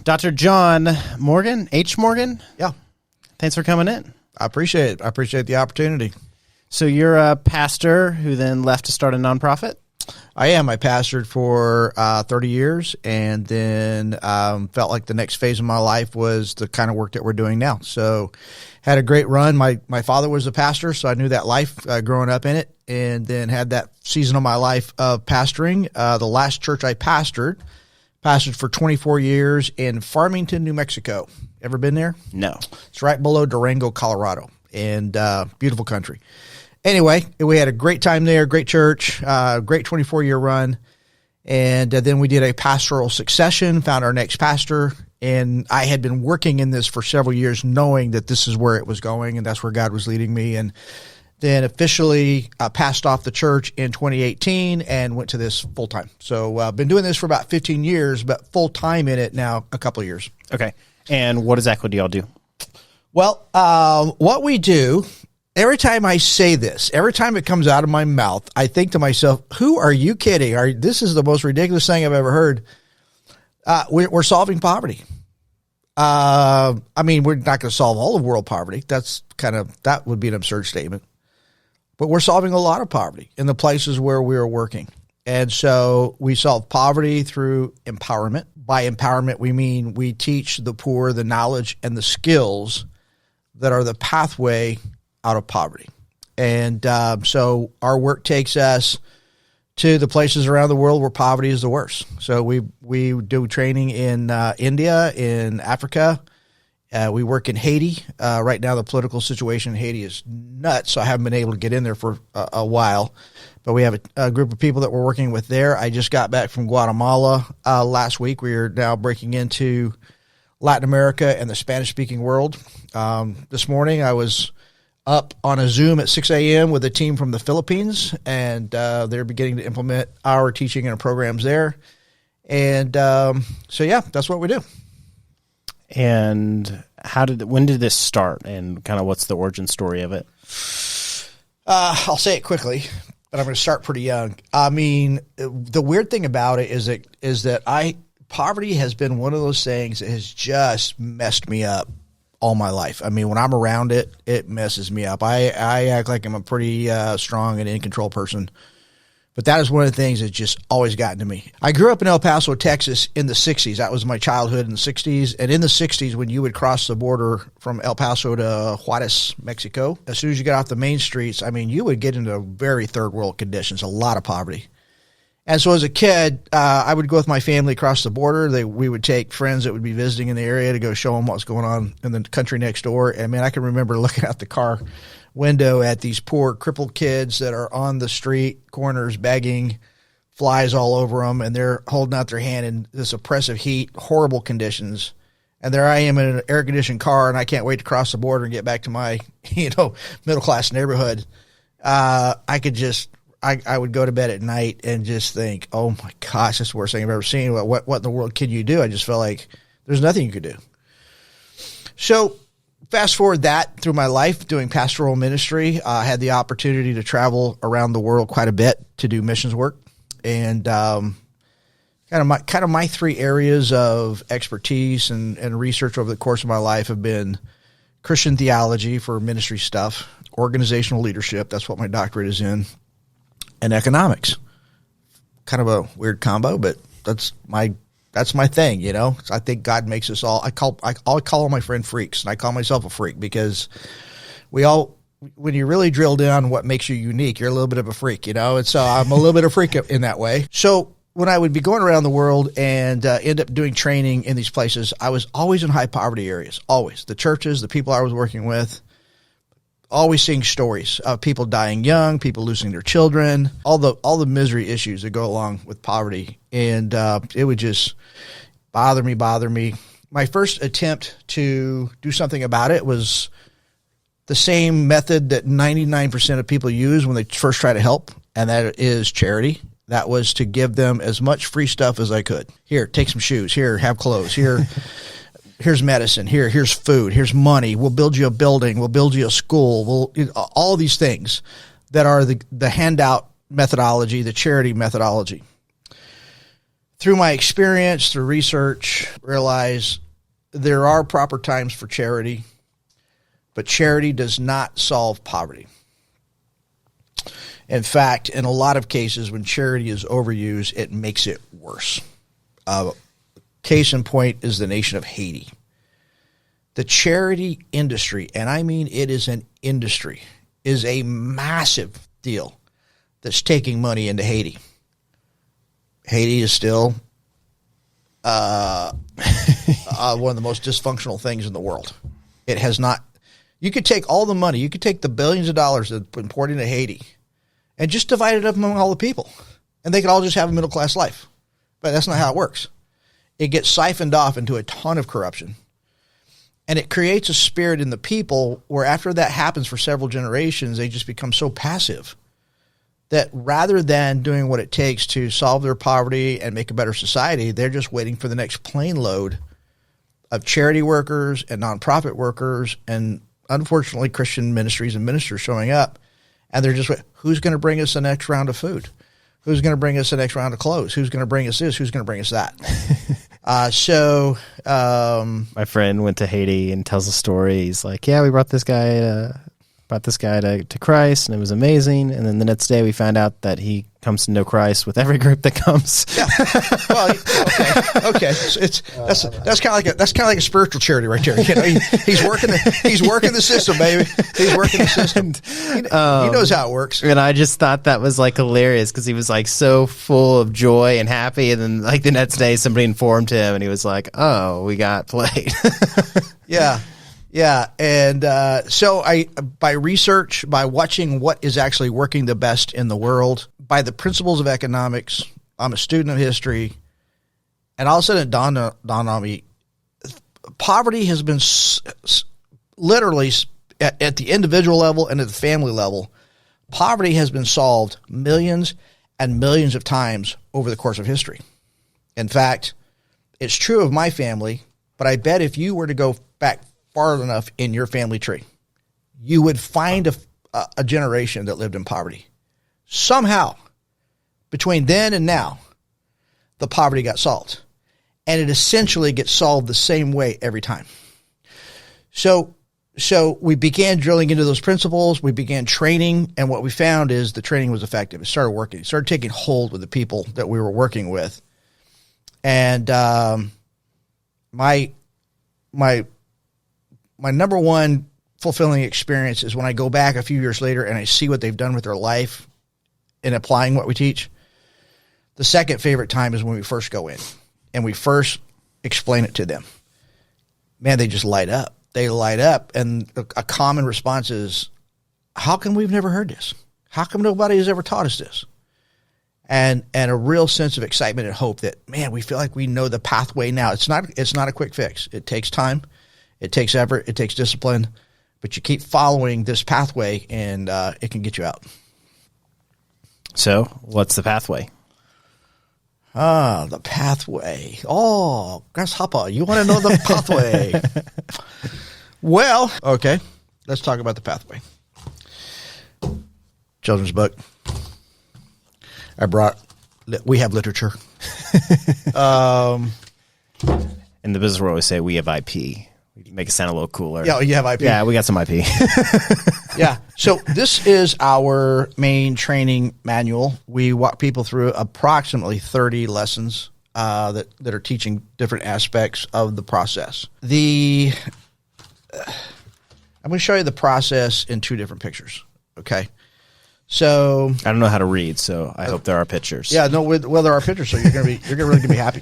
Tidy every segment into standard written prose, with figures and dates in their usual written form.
Dr. John Morgan, H. Morgan? Yeah. Thanks for coming in. I appreciate it. I appreciate the opportunity. So you're a pastor who then left to start a nonprofit? I am. I pastored for 30 years and then felt like the next phase of my life was the kind of work that we're doing now. So had a great run. My father was a pastor, so I knew that life growing up in it, and then had that season of my life of pastoring. The last church I pastored for 24 years in Farmington, New Mexico. Ever been there? No. It's right below Durango, Colorado, and beautiful country. Anyway, we had a great time there, great church, great 24-year run. And then we did a pastoral succession, found our next pastor. And I had been working in this for several years, knowing that this is where it was going and that's where God was leading me. And then officially passed off the church in 2018 and went to this full-time. So I've been doing this for about 15 years, but full-time in it now a couple of years. Okay. And what exactly do y'all do? Well, what we do... Every time I say this, every time it comes out of my mouth, I think to myself, who are you kidding? This is the most ridiculous thing I've ever heard. We're solving poverty. I mean, we're not going to solve all of world poverty. That would be an absurd statement. But we're solving a lot of poverty in the places where we are working. And so we solve poverty through empowerment. By empowerment, we mean we teach the poor the knowledge and the skills that are the pathway out of poverty. And so our work takes us to the places around the world where poverty is the worst. So we do training in India, in Africa. We work in Haiti. Right now the political situation in Haiti is nuts, so I haven't been able to get in there for a while. But we have a group of people that we're working with there. I just got back from Guatemala last week. We are now breaking into Latin America and the Spanish-speaking world. This morning I was up on a Zoom at 6 a.m. with a team from the Philippines, and they're beginning to implement our teaching and programs there. And so, yeah, that's what we do. And when did this start, and kind of what's the origin story of it? I'll say it quickly, but I'm going to start pretty young. I mean, the weird thing about it is that poverty has been one of those things that has just messed me up all my life. I mean, when I'm around it, it messes me up. I act like I'm a pretty strong and in control person, but that is one of the things that's just always gotten to me. I grew up in El Paso, Texas in the 60s. That was my childhood in the 60s. And in the 60s, when you would cross the border from El Paso to Juarez, Mexico, as soon as you got off the main streets, I mean, you would get into very third world conditions, a lot of poverty. And so as a kid, I would go with my family across the border. We would take friends that would be visiting in the area to go show them what's going on in the country next door. And, man, I can remember looking out the car window at these poor crippled kids that are on the street corners begging, flies all over them, and they're holding out their hand in this oppressive heat, horrible conditions. And there I am in an air-conditioned car, and I can't wait to cross the border and get back to my, middle-class neighborhood. I would go to bed at night and just think, oh, my gosh, that's the worst thing I've ever seen. What in the world can you do? I just felt like there's nothing you could do. So fast forward that through my life doing pastoral ministry. I had the opportunity to travel around the world quite a bit to do missions work. And kind of my three areas of expertise and research over the course of my life have been Christian theology for ministry stuff, organizational leadership, that's what my doctorate is in, and economics. Kind of a weird combo, but that's my thing, So I think God makes us all. I call all my friend freaks, and I call myself a freak because when you really drill down what makes you unique, you're a little bit of a freak, And so I'm a little bit of a freak in that way. So when I would be going around the world and end up doing training in these places, I was always in high poverty areas. Always. The churches, the people I was working with. Always seeing stories of people dying young, people losing their children, all the misery issues that go along with poverty. And it would just bother me. My first attempt to do something about it was the same method that 99% of people use when they first try to help, and that is charity. That was to give them as much free stuff as I could. Here, take some shoes. Here, have clothes. Here. Here's medicine. Here's food. Here's money. We'll build you a building. We'll build you a school. All these things that are the handout methodology, the charity methodology. through my experience, through research, realize there are proper times for charity, but charity does not solve poverty. In fact, in a lot of cases, when charity is overused, it makes it worse. Case in point is the nation of Haiti. The charity industry, and I mean it is an industry, is a massive deal that's taking money into Haiti. Haiti is still one of the most dysfunctional things in the world. It has not. You could take all the money, you could take the billions of dollars that have been poured into Haiti and just divide it up among all the people. And they could all just have a middle-class life. But that's not how it works. It gets siphoned off into a ton of corruption. And it creates a spirit in the people where after that happens for several generations, they just become so passive that rather than doing what it takes to solve their poverty and make a better society, they're just waiting for the next plane load of charity workers and nonprofit workers and, unfortunately, Christian ministries and ministers showing up. And they're just, who's going to bring us the next round of food? Who's going to bring us the next round of clothes? Who's going to bring us this? Who's going to bring us that? My friend went to Haiti and tells a story. He's like, yeah, we brought this guy to Christ, and it was amazing. And then the next day we found out that he comes to know Christ with every group that comes. Yeah. Well, okay. So that's kind of like a spiritual charity right there. You know, he's working the system, baby. He's working the system. He knows how it works. And I just thought that was like hilarious because he was like so full of joy and happy, and then like the next day somebody informed him, and he was like, "Oh, we got played." Yeah. Yeah, and so by research, by watching what is actually working the best in the world, by the principles of economics, I'm a student of history, and all of a sudden it dawned on me, poverty has been literally at the individual level and at the family level, poverty has been solved millions and millions of times over the course of history. In fact, it's true of my family, but I bet if you were to go back far enough in your family tree, you would find a generation that lived in poverty. Somehow, between then and now, the poverty got solved. And it essentially gets solved the same way every time. So we began drilling into those principles. We began training. And what we found is the training was effective. It started working. It started taking hold with the people that we were working with. And my number one fulfilling experience is when I go back a few years later and I see what they've done with their life in applying what we teach. The second favorite time is when we first go in and we first explain it to them. Man, they just light up. They light up. And a common response is, how come we've never heard this? How come nobody has ever taught us this? And a real sense of excitement and hope that, man, we feel like we know the pathway now. It's not a quick fix. It takes time. It takes effort. It takes discipline. But you keep following this pathway, and it can get you out. So, what's the pathway? The pathway. Oh, Grasshopper, you want to know the pathway? Well, okay. Let's talk about the pathway. Children's book. We have literature. In the business, we always say we have IP. Make it sound a little cooler. Yeah, you have IP. Yeah, we got some IP. Yeah. So this is our main training manual. We walk people through approximately 30 lessons that are teaching different aspects of the process. I'm going to show you the process in two different pictures. Okay. So I don't know how to read, so I hope there are pictures. Yeah. No. Well, there are pictures, so you're really gonna be happy.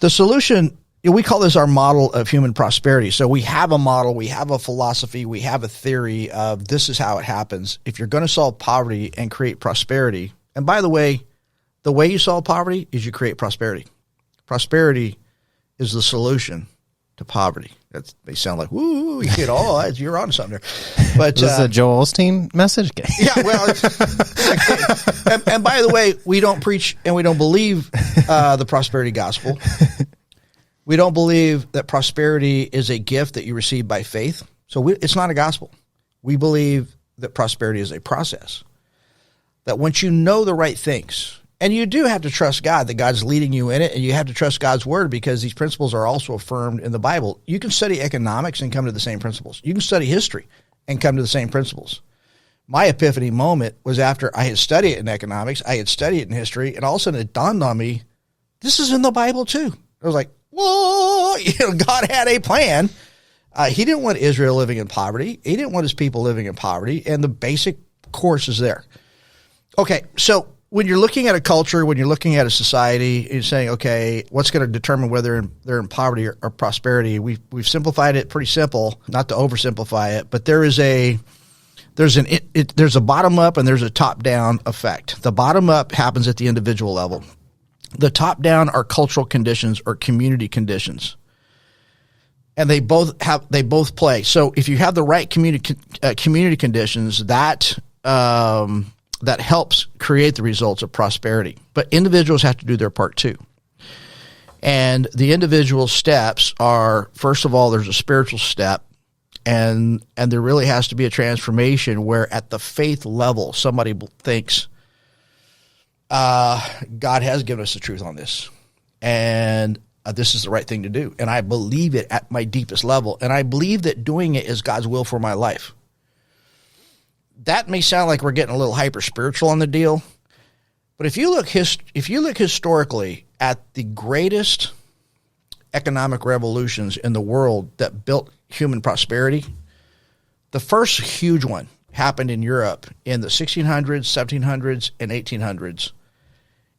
The solution. We call this our model of human prosperity. So we have a model, we have a philosophy, we have a theory of this is how it happens. If you're going to solve poverty and create prosperity, and by the way you solve poverty is you create prosperity. Prosperity is the solution to poverty. They sound like, woo, you get all you're on something there. But this is a Joel Osteen message. Yeah, well, and by the way, we don't preach and we don't believe the prosperity gospel. We don't believe that prosperity is a gift that you receive by faith. So it's not a gospel. We believe that prosperity is a process. That once you know the right things And you do have to trust God, that God's leading you in it, and you have to trust God's word, because these principles are also affirmed in the Bible. You can study economics and come to the same principles. You can study history and come to the same principles. My epiphany moment was after I had studied it in economics, I had studied it in history, and all of a sudden it dawned on me, this is in the Bible too. I was like, whoa, God had a plan. He didn't want Israel living in poverty. He didn't want his people living in poverty, and the basic course is there. Okay, so when you're looking at a culture, when you're looking at a society, you're saying, okay, what's going to determine whether they're in poverty or prosperity? We've simplified it pretty simple, not to oversimplify it, but there's a bottom up and there's a top down effect. The bottom up happens at the individual level. The top down are cultural conditions or community conditions, and they both play. So if you have the right community conditions, that helps create the results of prosperity. But individuals have to do their part too. And the individual steps are, first of all, there's a spiritual step, and there really has to be a transformation where at the faith level, somebody thinks, God has given us the truth on this, and this is the right thing to do. And I believe it at my deepest level, and I believe that doing it is God's will for my life. That may sound like we're getting a little hyper spiritual on the deal, but if you look historically at the greatest economic revolutions in the world that built human prosperity, the first huge one happened in Europe in the 1600s, 1700s, and 1800s.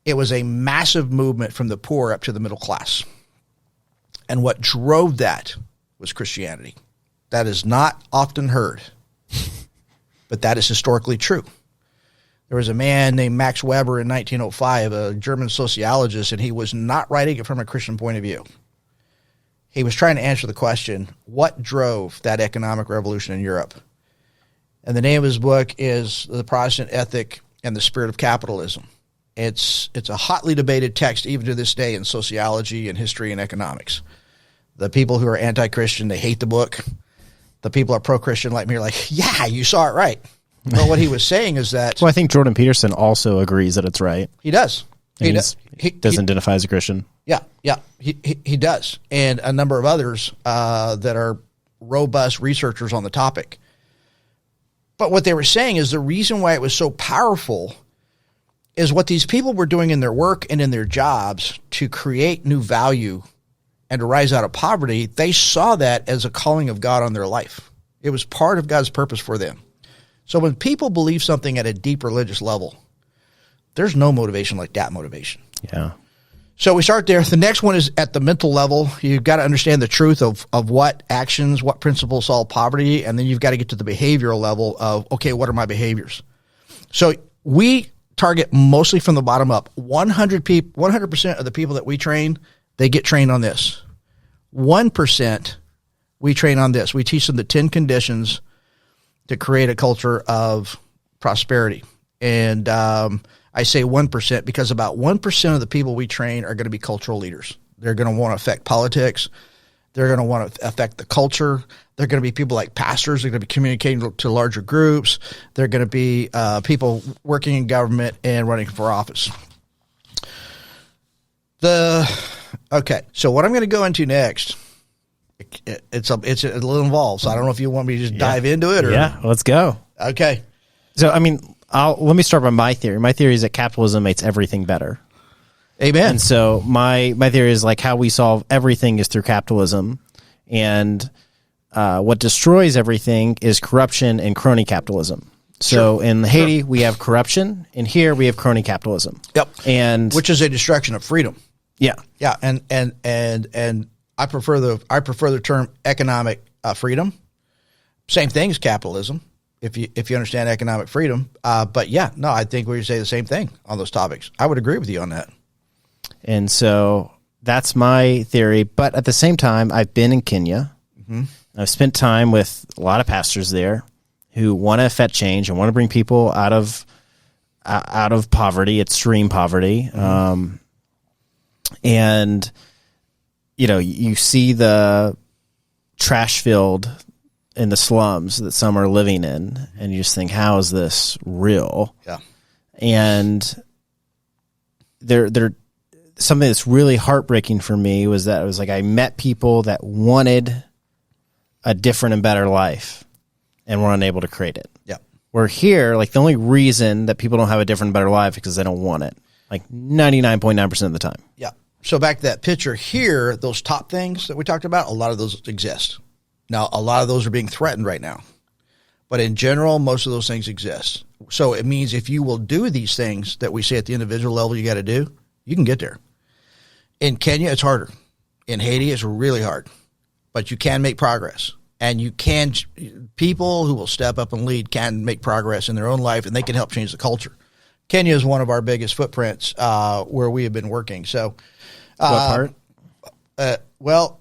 It was a massive movement from the poor up to the middle class. And what drove that was Christianity. That is not often heard, but that is historically true. There was a man named Max Weber in 1905, a German sociologist, and he was not writing it from a Christian point of view. He was trying to answer the question, what drove that economic revolution in Europe? And the name of his book is The Protestant Ethic and the Spirit of Capitalism. It's a hotly debated text even to this day in sociology and history and economics. The people who are anti-Christian, they hate the book. The people who are pro-Christian like me are like, yeah, you saw it right. But what he was saying is that... Well, I think Jordan Peterson also agrees that it's right. He does. He doesn't identify as a Christian. Yeah, he does. And a number of others that are robust researchers on the topic. But what they were saying is the reason why it was so powerful is what these people were doing in their work and in their jobs to create new value and to rise out of poverty. They saw that as a calling of God on their life. It was part of God's purpose for them. So when people believe something at a deep religious level, there's no motivation like that motivation. Yeah. So we start there. The next one is at the mental level. You've got to understand the truth of what actions, what principles solve poverty, and then you've got to get to the behavioral level of, okay, what are my behaviors? So we target mostly from the bottom up. 100% of the people that we train, they get trained on this. 1% we train on this. We teach them the 10 conditions to create a culture of prosperity. And I say 1% because about 1% of the people we train are going to be cultural leaders. They're going to want to affect politics. They're going to want to affect the culture. They're going to be people like pastors. They're going to be communicating to larger groups. They're going to be people working in government and running for office. Okay, so what I'm going to go into next, it's a little involved, so I don't know if you want me to just dive into it or... Yeah, let's go. Okay. So, I mean, let me start by my theory. My theory is that capitalism makes everything better. Amen. And so my theory is like how we solve everything is through capitalism, and what destroys everything is corruption and crony capitalism. So in Haiti, we have corruption, and here we have crony capitalism. Yep. And which is a destruction of freedom. Yeah. Yeah, and I prefer the term economic freedom. Same thing as capitalism, if you understand economic freedom. But yeah, no, I think we say the same thing on those topics. I would agree with you on that. And so that's my theory. But at the same time, I've been in Kenya. Mm-hmm. I've spent time with a lot of pastors there who want to affect change and want to bring people out of poverty, extreme poverty. Mm-hmm. And, you know, you see the trash filled in the slums that some are living in, and you just think, how is this real? Yeah. And they're something that's really heartbreaking for me was that it was like I met people that wanted a different and better life and were unable to create it. Yeah. Where here, like the only reason that people don't have a different and better life is because they don't want it. Like 99.9% of the time. Yeah. So back to that picture here, those top things that we talked about, a lot of those exist. Now, a lot of those are being threatened right now. But in general, most of those things exist. So it means if you will do these things that we say at the individual level you got to do, you can get there. In Kenya, it's harder. In Haiti, it's really hard. But you can make progress. And you can, people who will step up and lead can make progress in their own life, and they can help change the culture. Kenya is one of our biggest footprints where we have been working. So, what part? Well,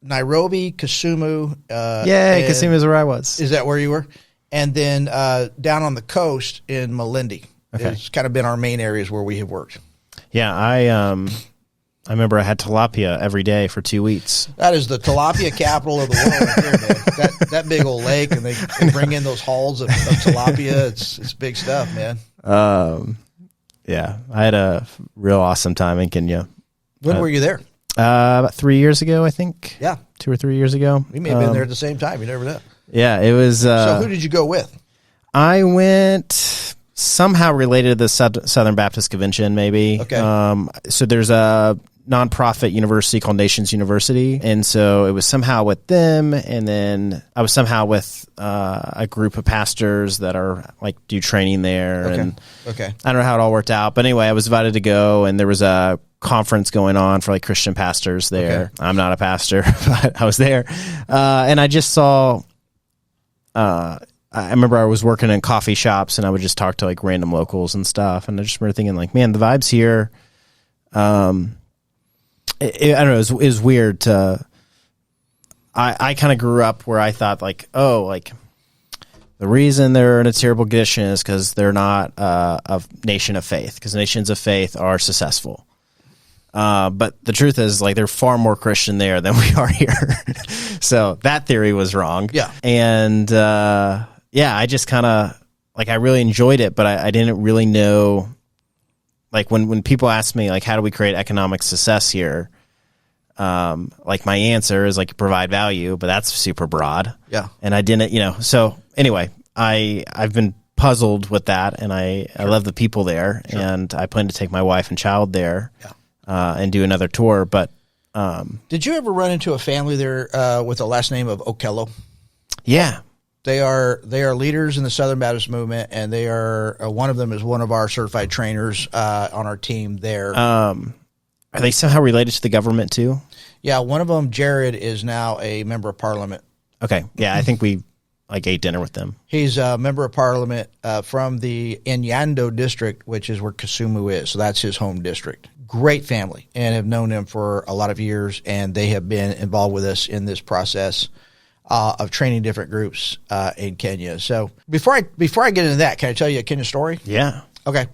Nairobi, Kisumu. Kisumu is where I was. Is that where you were? And then down on the coast in Malindi. Okay. It's kind of been our main areas where we have worked. Yeah, I remember I had tilapia every day for 2 weeks. That is the tilapia capital of the world right there, man. That big old lake, and they bring in those hulls of tilapia. It's big stuff, man. Yeah, I had a real awesome time in Kenya. When were you there? About 3 years ago, I think. Yeah. 2 or 3 years ago. We may have been there at the same time. You never know. Yeah, it was. So who did you go with? I went somehow related to the Southern Baptist Convention, maybe. Okay. So there's a nonprofit university called Nations University, and so it was somehow with them, and then I was somehow with a group of pastors that are like do training there. Okay. And Okay. I don't know how it all worked out, but anyway, I was invited to go, and there was a conference going on for like Christian pastors there. Okay. I'm not a pastor, but I was there, and I just saw. I remember I was working in coffee shops, and I would just talk to like random locals and stuff, and I just remember thinking like, man, the vibes here. I don't know. It was weird to. I kind of grew up where I thought like, oh, like the reason they're in a terrible condition is because they're not a nation of faith, because nations of faith are successful. But the truth is, like, they're far more Christian there than we are here. So that theory was wrong. Yeah. And I just kind of like I really enjoyed it, but I didn't really know. Like when people ask me like how do we create economic success here, like my answer is like provide value, but that's super broad. Yeah. And I didn't, so anyway, I've been puzzled with that, and I love the people there, and I plan to take my wife and child there, and do another tour. But did you ever run into a family there with the last name of Okello? Yeah. They are leaders in the Southern Baptist movement, and they are one of them is one of our certified trainers on our team there. Are they somehow related to the government too? Yeah, one of them, Jared, is now a member of parliament. Okay, yeah, I think we like ate dinner with them. He's a member of parliament from the Inyando district, which is where Kisumu is. So that's his home district. Great family, and have known them for a lot of years, and they have been involved with us in this process of training different groups in Kenya. So before I get into that, can I tell you a Kenya story? Yeah. Okay.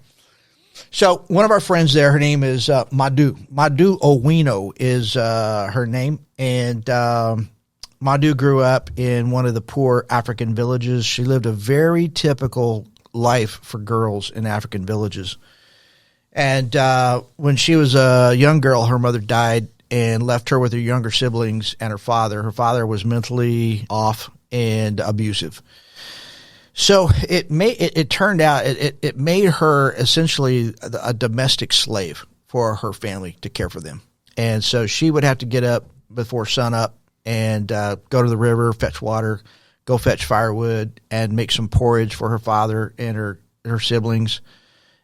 So one of our friends there, her name is Madu. Madu Owino is her name. And Madu grew up in one of the poor African villages. She lived a very typical life for girls in African villages. And when she was a young girl, her mother died and left her with her younger siblings and her father. Her father was mentally off and abusive. So it turned out it made her essentially a domestic slave for her family to care for them. And so she would have to get up before sunup and go to the river, fetch water, go fetch firewood, and make some porridge for her father and her siblings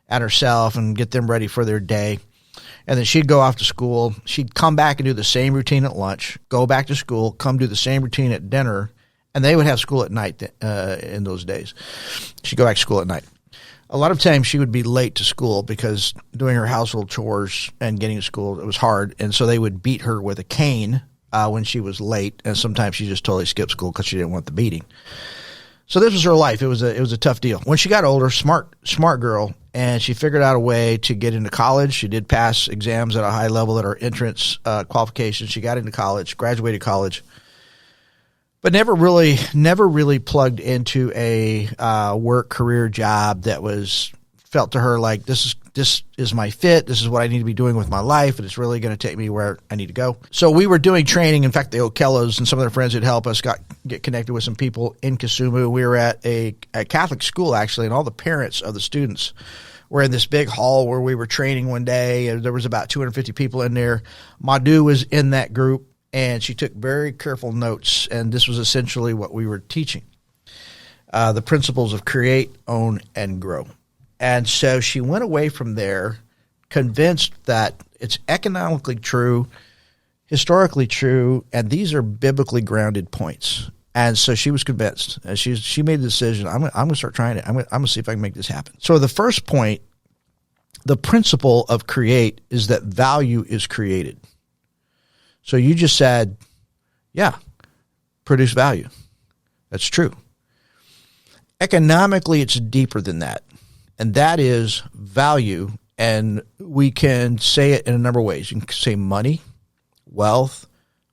and herself and get them ready for their day. And then she'd go off to school. She'd come back and do the same routine at lunch, go back to school, come do the same routine at dinner, and they would have school at night in those days. She'd go back to school at night. A lot of times she would be late to school because doing her household chores and getting to school, it was hard. And so they would beat her with a cane when she was late. And sometimes she just totally skipped school because she didn't want the beating. So this was her life. It was a tough deal. When she got older, smart girl, and she figured out a way to get into college. She did pass exams at a high level at her entrance qualifications. She got into college, graduated college, but never really plugged into a work career job that felt to her like this is this is my fit. This is what I need to be doing with my life, and it's really going to take me where I need to go. So we were doing training. In fact, the Okellos and some of their friends that help us get connected with some people in Kisumu. We were at a Catholic school, actually, and all the parents of the students were in this big hall where we were training one day, and there was about 250 people in there. Madhu was in that group, and she took very careful notes, and this was essentially what we were teaching. The principles of create, own, and grow. And so she went away from there convinced that it's economically true, historically true, and these are biblically grounded points. And so she was convinced. And she made the decision, I'm going to start trying it. I'm going to see if I can make this happen. So the first point, the principle of create, is that value is created. So you just said, yeah, produce value. That's true. Economically, it's deeper than that. And that is value. And we can say it in a number of ways. You can say money, wealth,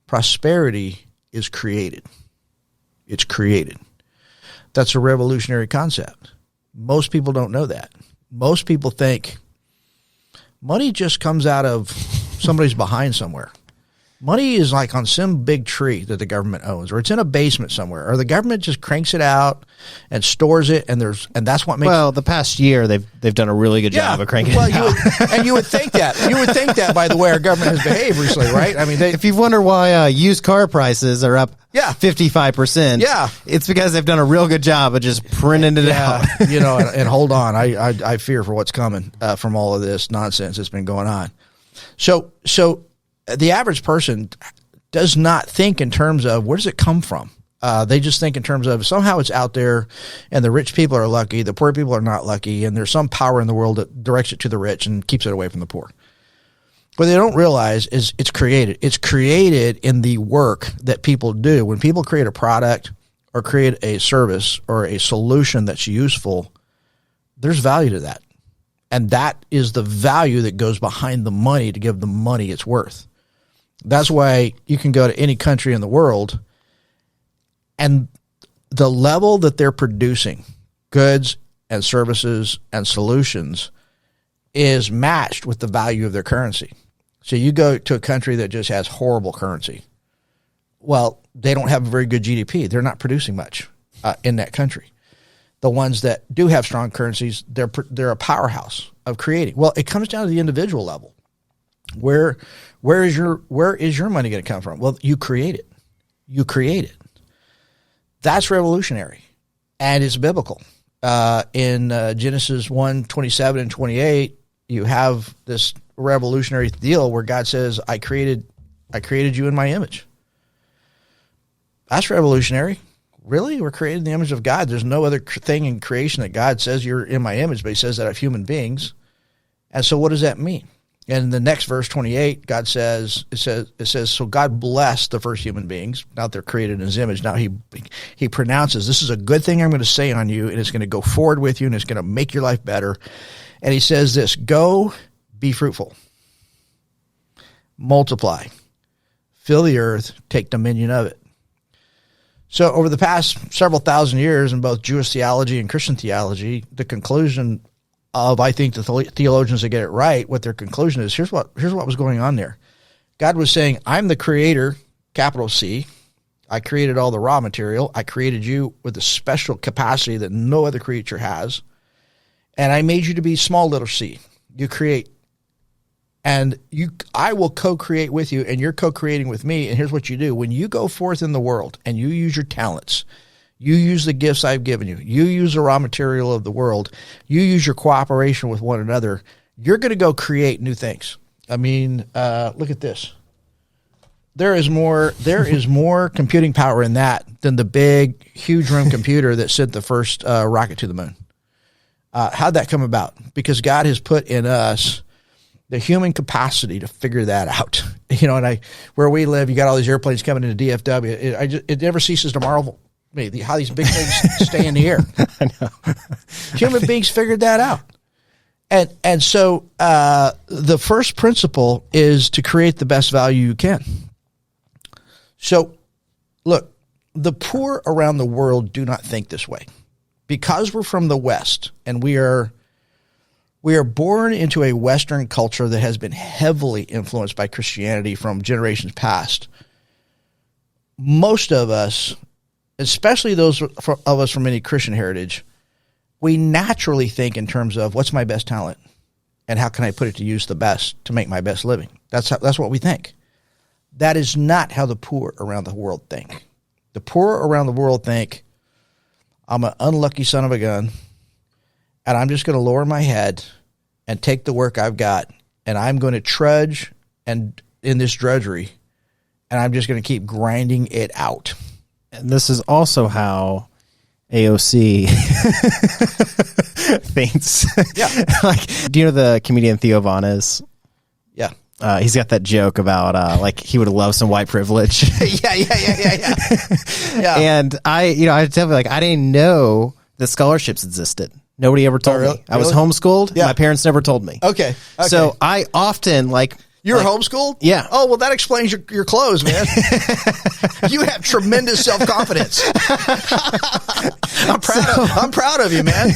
prosperity is created. It's created. That's a revolutionary concept. Most people don't know that. Most people think money just comes out of somebody's behind somewhere. Money is like on some big tree that the government owns, or it's in a basement somewhere, or the government just cranks it out and stores it, and that's what makes. Well, the past year they've done a really good job of cranking it out. You would think that by the way our government has behaved recently, right? I mean, if you wonder why used car prices are up, 55%, it's because they've done a real good job of just printing it out. And hold on, I fear for what's coming from all of this nonsense that's been going on. So the average person does not think in terms of where does it come from. They just think in terms of somehow it's out there, and the rich people are lucky, the poor people are not lucky, and there's some power in the world that directs it to the rich and keeps it away from the poor. What they don't realize is it's created. It's created in the work that people do. When people create a product or create a service or a solution that's useful, there's value to that. And that is the value that goes behind the money to give the money its worth. That's why you can go to any country in the world, and the level that they're producing goods and services and solutions is matched with the value of their currency. So you go to a country that just has horrible currency. Well, they don't have a very good GDP. They're not producing much in that country. The ones that do have strong currencies, they're a powerhouse of creating. Well, it comes down to the individual level. Where is your money going to come from? Well, you create it. You create it. That's revolutionary, and it's biblical. In Genesis 1:27 and 28, you have this revolutionary deal where God says, I created you in my image. That's revolutionary. Really? We're created in the image of God. There's no other thing in creation that God says you're in my image, but he says that of human beings. And so what does that mean? And in the next verse 28, God says, it says, so God blessed the first human beings. Now they're created in his image. Now he pronounces, this is a good thing I'm going to say on you, and it's going to go forward with you, and it's going to make your life better. And he says this, go be fruitful, multiply, fill the earth, take dominion of it. So over the past several thousand years in both Jewish theology and Christian theology, the conclusion of, I think, the theologians that get it right, what their conclusion is, here's what was going on there. God was saying, I'm the creator, capital C. I created all the raw material. I created you with a special capacity that no other creature has. And I made you to be small little c. You create. And I will co-create with you, and you're co-creating with me. And here's what you do. When you go forth in the world and you use your talents, you use the gifts I've given you, you use the raw material of the world, you use your cooperation with one another, you're going to go create new things. I mean, look at this. There is more computing power in that than the big, huge room computer that sent the first rocket to the moon. How'd that come about? Because God has put in us the human capacity to figure that out. And where we live, you got all these airplanes coming into DFW. It never ceases to marvel me how these big things stay in the air. I know. Human beings figured that out. And so the first principle is to create the best value you can. So look, the poor around the world do not think this way. Because we're from the West and we are We are born into a Western culture that has been heavily influenced by Christianity from generations past. Most of us, especially those of us from any Christian heritage, we naturally think in terms of what's my best talent and how can I put it to use the best to make my best living. That's what we think. That is not how the poor around the world think. The poor around the world think, I'm an unlucky son of a gun, and I'm just going to lower my head and take the work I've got, and I'm going to trudge and in this drudgery, and I'm just going to keep grinding it out. And this is also how AOC thinks. Yeah. Like, do you know the comedian Theo Von is? Yeah. He's got that joke about like he would love some white privilege. Yeah. And I tell you, like, I didn't know that scholarships existed. Nobody ever told me. I was homeschooled. Yeah. My parents never told me. Okay. So I often like. You were homeschooled? Yeah. Oh, well, that explains your clothes, man. You have tremendous self-confidence. I'm proud of you, man.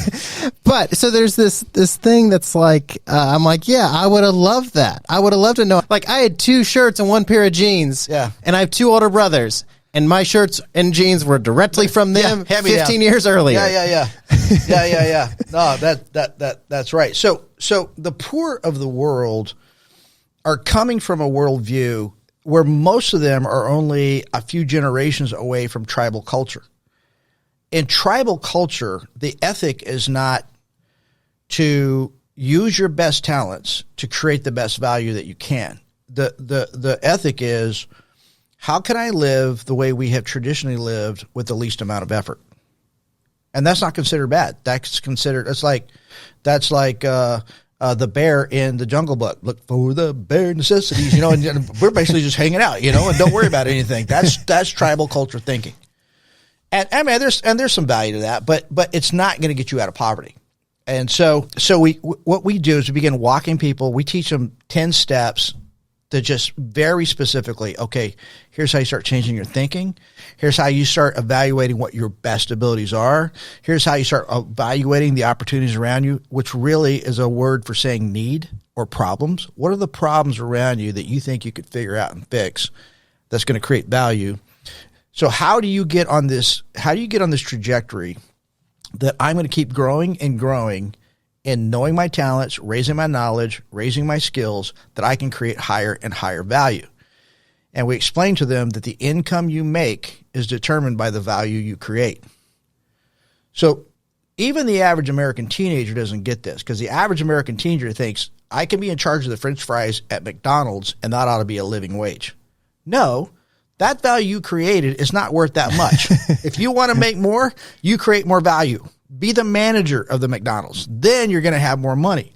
But so there's this thing that's like, I'm like, yeah, I would have loved that. I would have loved to know. Like, I had 2 shirts and 1 pair of jeans. Yeah. And I have 2 older brothers. And my shirts and jeans were directly from them 15 years earlier. Yeah. No, that's right. So the poor of the world are coming from a worldview where most of them are only a few generations away from tribal culture. In tribal culture, the ethic is not to use your best talents to create the best value that you can. The ethic is, how can I live the way we have traditionally lived with the least amount of effort? And that's not considered bad. That's like the bear in the Jungle Book. Look for the bare necessities, and we're basically just hanging out, and don't worry about anything. That's tribal culture thinking. And I mean, there's some value to that, but it's not going to get you out of poverty. And so what we do is we begin walking people. We teach them 10 steps to just very specifically, okay, here's how you start changing your thinking. Here's how you start evaluating what your best abilities are. Here's how you start evaluating the opportunities around you, which really is a word for saying need or problems. What are the problems around you that you think you could figure out and fix that's going to create value? So how do you get on this trajectory that I'm going to keep growing and growing in knowing my talents, raising my knowledge, raising my skills, that I can create higher and higher value? And we explain to them that the income you make is determined by the value you create. So even the average American teenager doesn't get this, because the average American teenager thinks, I can be in charge of the French fries at McDonald's and that ought to be a living wage. No, that value you created is not worth that much. If you want to make more, you create more value. Be the manager of the McDonald's. Then you're going to have more money.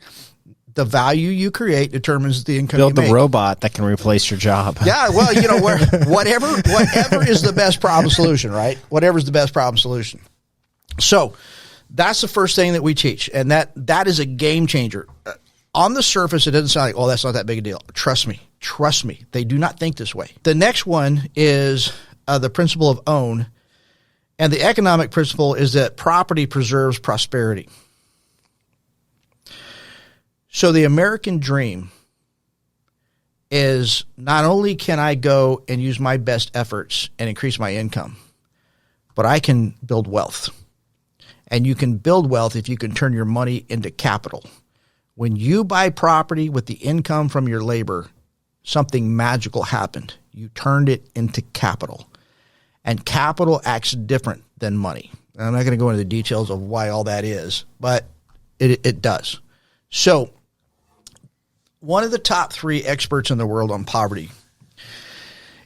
The value you create determines the income you make. Build the robot that can replace your job. Yeah, well, whatever is the best problem solution, right? Whatever is the best problem solution. So that's the first thing that we teach, and that is a game changer. On the surface, it doesn't sound like, oh, that's not that big a deal. Trust me. They do not think this way. The next one is the principle of own. And the economic principle is that property preserves prosperity. So the American dream is not only can I go and use my best efforts and increase my income, but I can build wealth. And you can build wealth if you can turn your money into capital. When you buy property with the income from your labor, something magical happened. You turned it into capital. And capital acts different than money. And I'm not going to go into the details of why all that is, but it does. So one of the top 3 experts in the world on poverty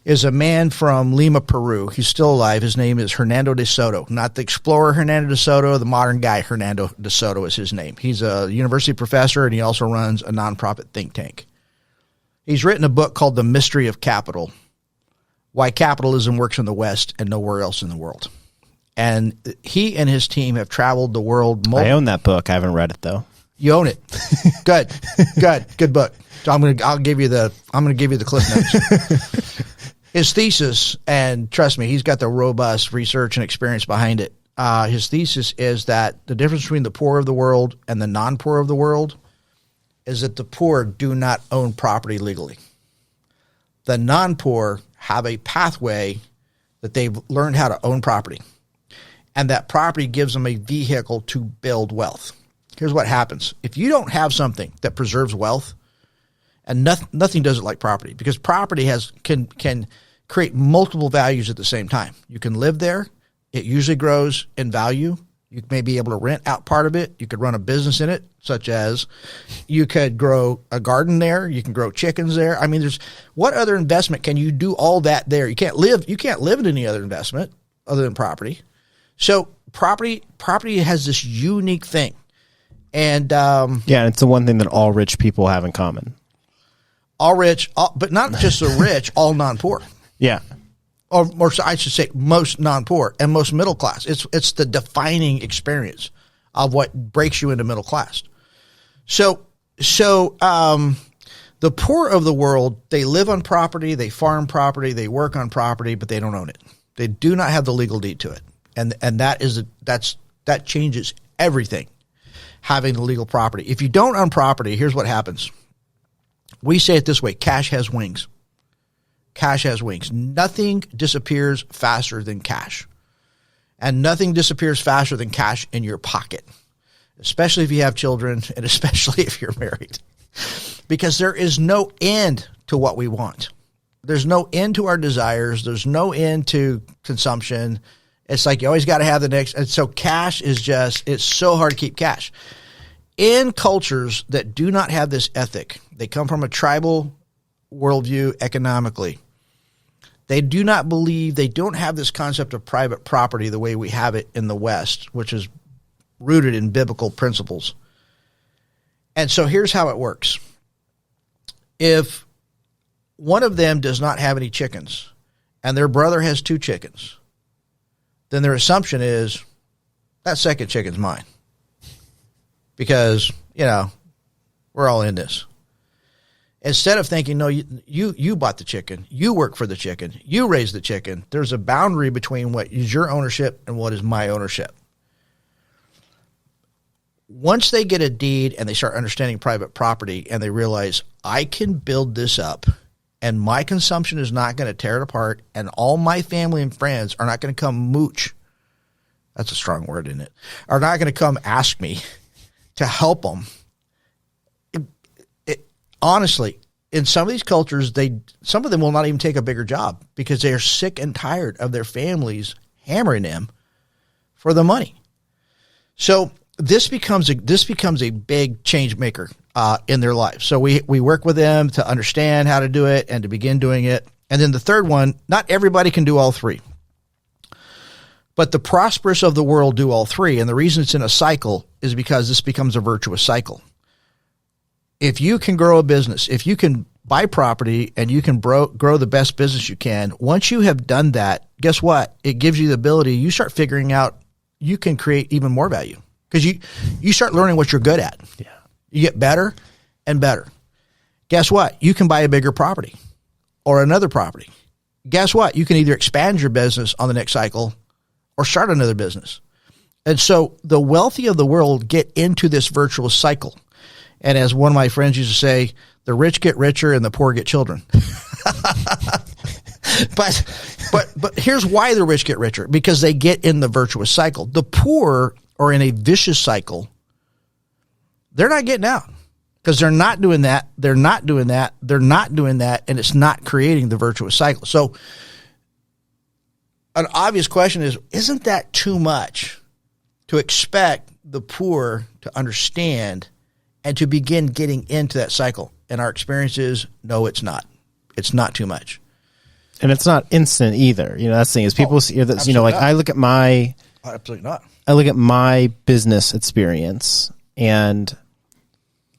is a man from Lima, Peru. He's still alive. His name is Hernando de Soto. Not the explorer Hernando de Soto, the modern guy Hernando de Soto is his name. He's a university professor, and he also runs a nonprofit think tank. He's written a book called The Mystery of Capital: Why Capitalism Works in the West and Nowhere Else in the World. And he and his team have traveled the world. I own that book. I haven't read it though. You own it. Good book. So I'm going to give you the cliff notes. His thesis, and trust me, he's got the robust research and experience behind it. His thesis is that the difference between the poor of the world and the non-poor of the world is that the poor do not own property legally. The non-poor have a pathway that they've learned how to own property. And that property gives them a vehicle to build wealth. Here's what happens. If you don't have something that preserves wealth, and nothing does it like property, because property can create multiple values at the same time. You can live there. It usually grows in value. You may be able to rent out part of it. You could run a business in it, such as you could grow a garden there. You can grow chickens there. I mean, what other investment can you do all that there? You can't live in any other investment other than property. So property has this unique thing. And it's the one thing that all rich people have in common. All rich, but not just the rich, all non-poor. Yeah. Or I should say most non-poor and most middle class. It's the defining experience of what breaks you into middle class. So the poor of the world, they live on property, they farm property, they work on property, but they don't own it. They do not have the legal deed to it. And that changes everything, having the legal property. If you don't own property, here's what happens. We say it this way: cash has wings. Cash has wings. Nothing disappears faster than cash. And nothing disappears faster than cash in your pocket, especially if you have children and especially if you're married. Because there is no end to what we want. There's no end to our desires. There's no end to consumption. It's like you always got to have the next. And so cash is it's so hard to keep cash. In cultures that do not have this ethic, they come from a tribal worldview economically. They do not believe, they don't have this concept of private property the way we have it in the West, which is rooted in biblical principles. And so here's how it works. If one of them does not have any chickens and their brother has 2 chickens, then their assumption is that second chicken's mine. Because, we're all in this. Instead of thinking, no, you bought the chicken, you work for the chicken, you raised the chicken, there's a boundary between what is your ownership and what is my ownership. Once they get a deed and they start understanding private property and they realize I can build this up and my consumption is not going to tear it apart and all my family and friends are not going to come mooch. That's a strong word, isn't it? Are not going to come ask me to help them. Honestly, in some of these cultures, some of them will not even take a bigger job because they are sick and tired of their families hammering them for the money. So this becomes a big change maker in their lives. So we work with them to understand how to do it and to begin doing it. And then the third one, not everybody can do all 3. But the prosperous of the world do all 3. And the reason it's in a cycle is because this becomes a virtuous cycle. If you can grow a business, if you can buy property and you can grow the best business you can, once you have done that, guess what? It gives you the ability, you start figuring out you can create even more value because you start learning what you're good at. Yeah. You get better and better. Guess what? You can buy a bigger property or another property. Guess what? You can either expand your business on the next cycle or start another business. And so the wealthy of the world get into this virtuous cycle. And as one of my friends used to say, the rich get richer and the poor get children. But here's why the rich get richer, because they get in the virtuous cycle. The poor are in a vicious cycle. They're not getting out because they're not doing that. They're not doing that. They're not doing that. And it's not creating the virtuous cycle. So an obvious question is, isn't that too much to expect the poor to understand and to begin getting into that cycle? And our experience is, no, it's not. It's not too much. And it's not instant either. That's the thing is people see that, like not. I look at absolutely not. I look at my business experience and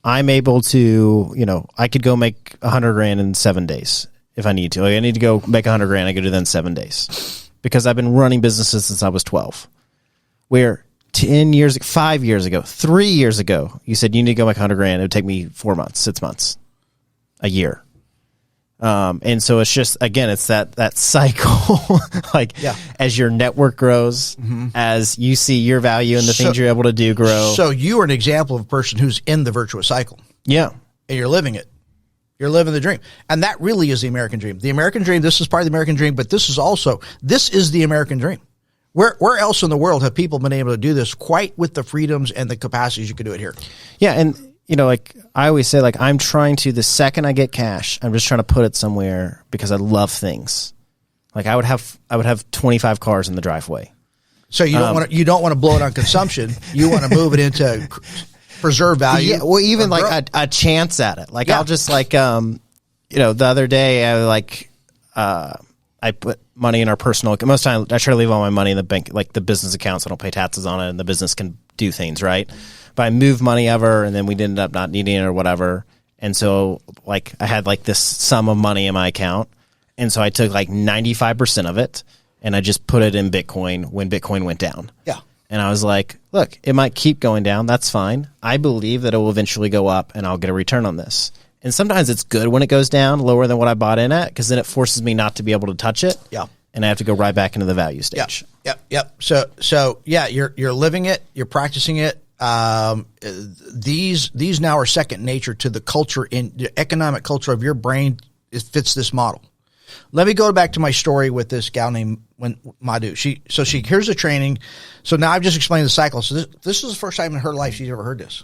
I'm able to, I could go make $100,000 in 7 days if I need to. Like I need to go make $100,000. I go do that in 7 days because I've been running businesses since I was 12. Where 10 years, 5 years ago, 3 years ago, you said you need to go make $100,000. It would take me 4 months, 6 months, a year. And so it's just, again, it's that cycle, as your network grows, as you see your value and the things you're able to do grow. So you are an example of a person who's in the virtuous cycle. Yeah. And you're living it. You're living the dream. And that really is the American dream. The American dream, this is part of the American dream, but this is the American dream. Where else in the world have people been able to do this quite with the freedoms and the capacities you could do it here? Yeah. And, like I always say, like I'm trying to, the second I get cash, I'm just trying to put it somewhere because I love things. Like I would have 25 cars in the driveway. So you don't want to blow it on consumption. You want to move it into preserve value. Yeah, well, even like a chance at it. Like I'll just like the other day I put money in our personal. Most time I try to leave all my money in the bank, like the business accounts. I don't pay taxes on it, and the business can do things right. But I moved money over, and then we ended up not needing it or whatever. And so like I had like this sum of money in my account, and so I took like 95% of it, and I just put it in Bitcoin when Bitcoin went down. Yeah. And I was like, look, it might keep going down. That's fine. I believe that it will eventually go up and I'll get a return on this. And sometimes it's good when it goes down lower than what I bought in at, because then it forces me not to be able to touch it. Yeah. And I have to go right back into the value stage. Yep. So yeah, you're living it. You're practicing it. These now are second nature to the culture, in the economic culture of your brain. It fits this model. Let me go back to my story with this gal named Madhu. She here's the training. So now I've just explained the cycle. So this is the first time in her life she's ever heard this.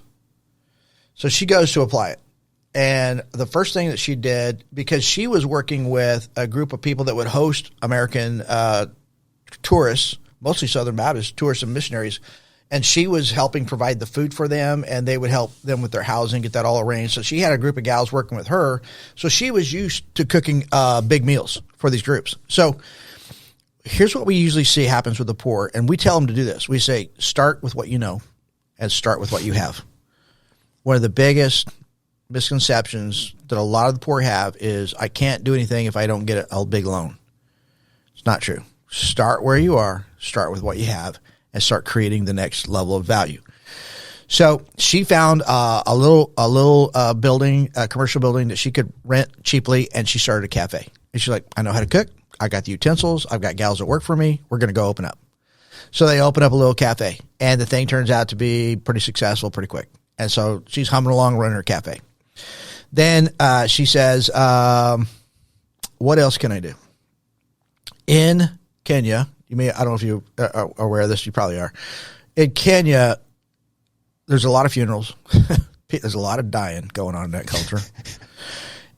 So she goes to apply it. And the first thing that she did, because she was working with a group of people that would host American tourists, mostly Southern Baptists, tourists and missionaries, and she was helping provide the food for them, and they would help them with their housing, get that all arranged. So she had a group of gals working with her. So she was used to cooking big meals for these groups. So here's what we usually see happens with the poor, and we tell them to do this. We say, start with what you know and start with what you have. One of the biggest misconceptions that a lot of the poor have is, I can't do anything if I don't get a big loan. It's not true. Start where you are, start with what you have, and start creating the next level of value. So she found a little building, a commercial building that she could rent cheaply, and she started a cafe. And she's like, I know how to cook. I got the utensils. I've got gals that work for me. We're going to go open up. So they open up a little cafe, and the thing turns out to be pretty successful pretty quick. And so she's humming along running her cafe. Then she says, what else can I do? In Kenya, I don't know if you are aware of this, you probably are. In Kenya, there's a lot of funerals. There's a lot of dying going on in that culture.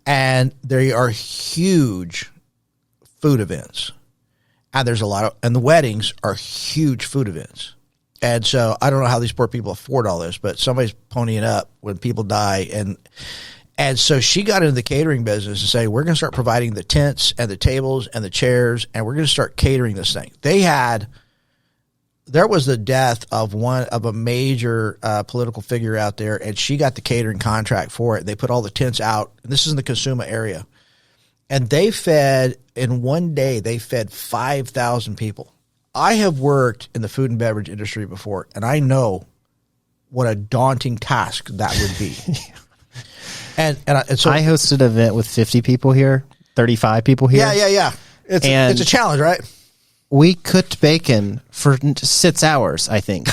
And there are huge food events. And and the weddings are huge food events. And so I don't know how these poor people afford all this, but somebody's ponying up when people die. And so she got into the catering business and say, we're going to start providing the tents and the tables and the chairs, and we're going to start catering this thing. There was the death of a major political figure out there, and she got the catering contract for it. They put all the tents out, and this is in the Kasuma area. And in one day, they fed 5,000 people. I have worked in the food and beverage industry before, and I know what a daunting task that would be. And so I hosted an event with 50 people here, 35 people here. Yeah. It's a challenge, right? We cooked bacon for 6 hours, I think.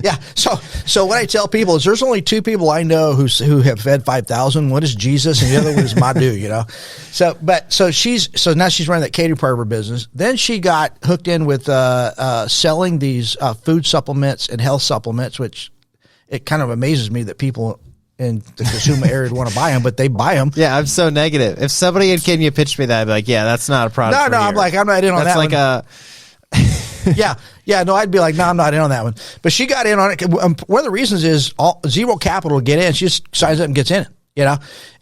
Yeah. So what I tell people is there's only two people I know who have fed 5,000. One is Jesus, and the other one is Madhu. So now she's running that catering part of her business. Then she got hooked in with selling these food supplements and health supplements, which it kind of amazes me that people in the Kasuma area want to buy them, but they buy them. Yeah, I'm so negative. If somebody in Kenya pitched me that, I'd be like, yeah, that's not a product. No, I'm like, I'm not in on that. That's like yeah. No, I'd be like, no, I'm not in on that one. But she got in on it. One of the reasons is zero capital to get in. She just signs up and gets in it.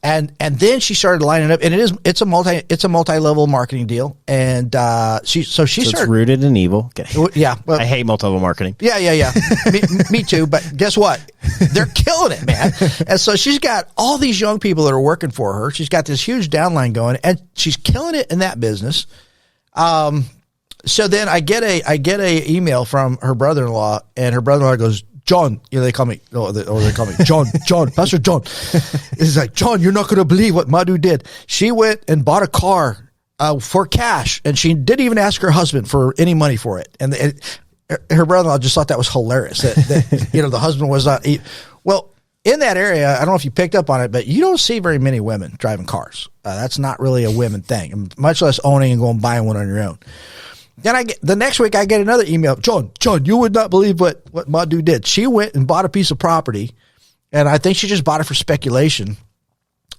And then she started lining up, and it's a multi-level marketing deal. And she started. It's rooted in evil. Yeah, I hate multi-level marketing. Yeah. me too. But guess what? They're killing it, man. And so she's got all these young people that are working for her. She's got this huge downline going, and she's killing it in that business. So then I get a email from her brother-in-law, and her brother-in-law goes, John, they call me John, Pastor John. It's like, John, you're not going to believe what Madhu did. She went and bought a car for cash, and she didn't even ask her husband for any money for it. And her brother-in-law just thought that was hilarious. That the husband was not. Well, in that area, I don't know if you picked up on it, but you don't see very many women driving cars. That's not really a women thing, much less owning and going and buying one on your own. Then the next week I get another email. John, you would not believe what Madhu did. She went and bought a piece of property, and I think she just bought it for speculation.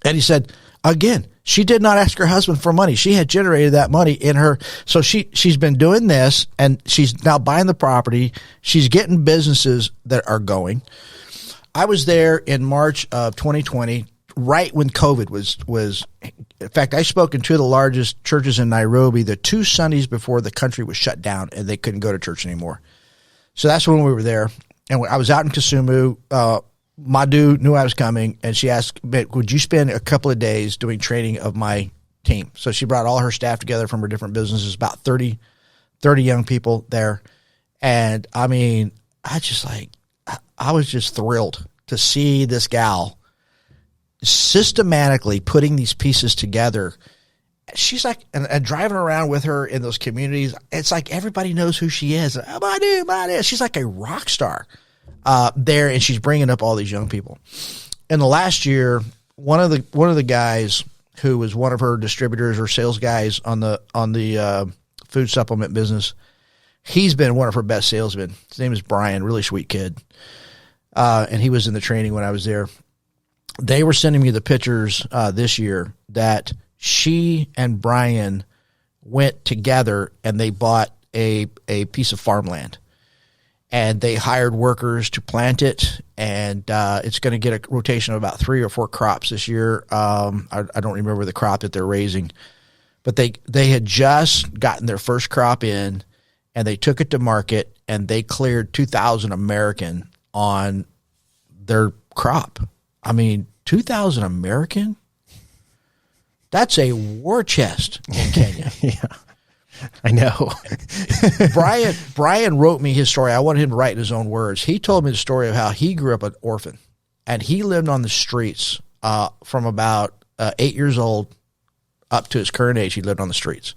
And he said, again, she did not ask her husband for money. She had generated that money in her. So she's been doing this, and she's now buying the property. She's getting businesses that are going. I was there in March of 2020, right when COVID was. In fact, I spoke in two of the largest churches in Nairobi the 2 Sundays before the country was shut down and they couldn't go to church anymore. So that's when we were there. And I was out in Kisumu. Madhu knew I was coming, and she asked, would you spend a couple of days doing training of my team? So she brought all her staff together from her different businesses, about 30 young people there. And I mean, I was just thrilled to see this gal systematically putting these pieces together. She's like, and driving around with her in those communities, it's like everybody knows who she is. Oh, she's like a rock star there, and she's bringing up all these young people. In the last year, one of the guys who was one of her distributors or sales guys on the food supplement business, he's been one of her best salesmen. His name is Brian, really sweet kid, and he was in the training when I was there. They were sending me the pictures this year that she and Brian went together and they bought a piece of farmland, and they hired workers to plant it. And it's going to get a rotation of about 3 or 4 crops this year. I don't remember the crop that they're raising, but they had just gotten their first crop in, and they took it to market, and they cleared 2,000 American on their crop. I mean, 2,000 American? That's a war chest in Kenya. Yeah, I know. Brian wrote me his story. I wanted him to write in his own words. He told me the story of how he grew up an orphan, and he lived on the streets from about 8 years old up to his current age. He lived on the streets.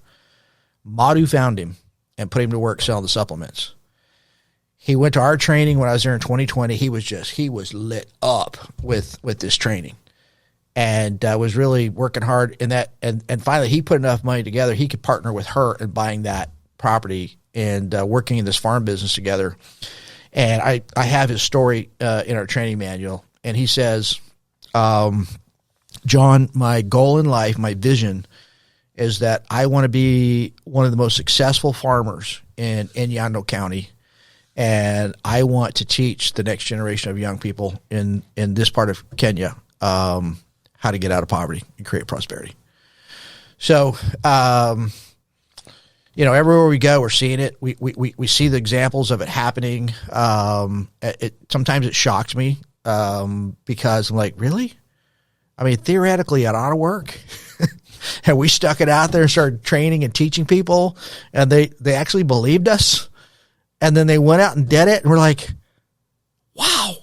Madhu found him and put him to work selling the supplements. He went to our training when I was there in 2020. He was lit up with this training, and was really working hard in that. And finally, he put enough money together he could partner with her in buying that property and working in this farm business together. And I have his story in our training manual, and he says, John, my goal in life, my vision, is that I want to be one of the most successful farmers in Yando County. And I want to teach the next generation of young people in this part of Kenya how to get out of poverty and create prosperity. So, everywhere we go, we're seeing it. We see the examples of it happening. Sometimes it shocks me because I'm like, really? I mean, theoretically, it ought to work. And we stuck it out there and started training and teaching people, and they actually believed us. And then they went out and did it, and we're like, wow.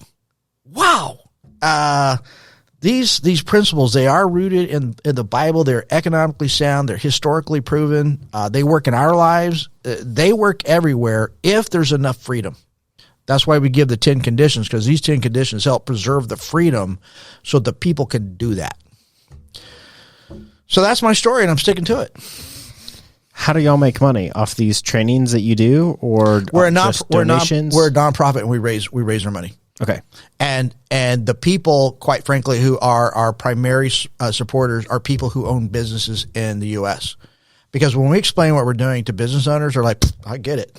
These principles, they are rooted in the Bible. They're economically sound. They're historically proven. They work in our lives. They work everywhere if there's enough freedom. That's why we give the 10 conditions, because these 10 conditions help preserve the freedom so the people can do that. So that's my story, and I'm sticking to it. How do y'all make money off these trainings that you do, or just donations? We're a nonprofit, and we raise our money. Okay, and the people, quite frankly, who are our primary supporters are people who own businesses in the U.S. Because when we explain what we're doing to business owners, they're like, "I get it."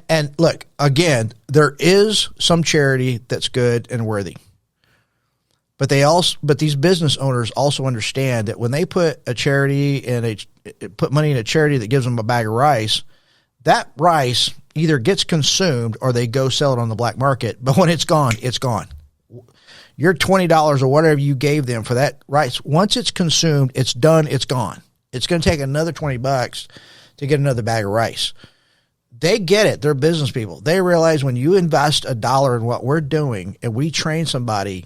And look, again, there is some charity that's good and worthy. But these business owners also understand that when they put put money in a charity that gives them a bag of rice, that rice either gets consumed or they go sell it on the black market. But when it's gone, it's gone. Your $20 or whatever you gave them for that rice, once it's consumed, it's done, it's gone. It's going to take another $20 to get another bag of rice. They get it. They're business people. They realize when you invest $1 in what we're doing and we train somebody,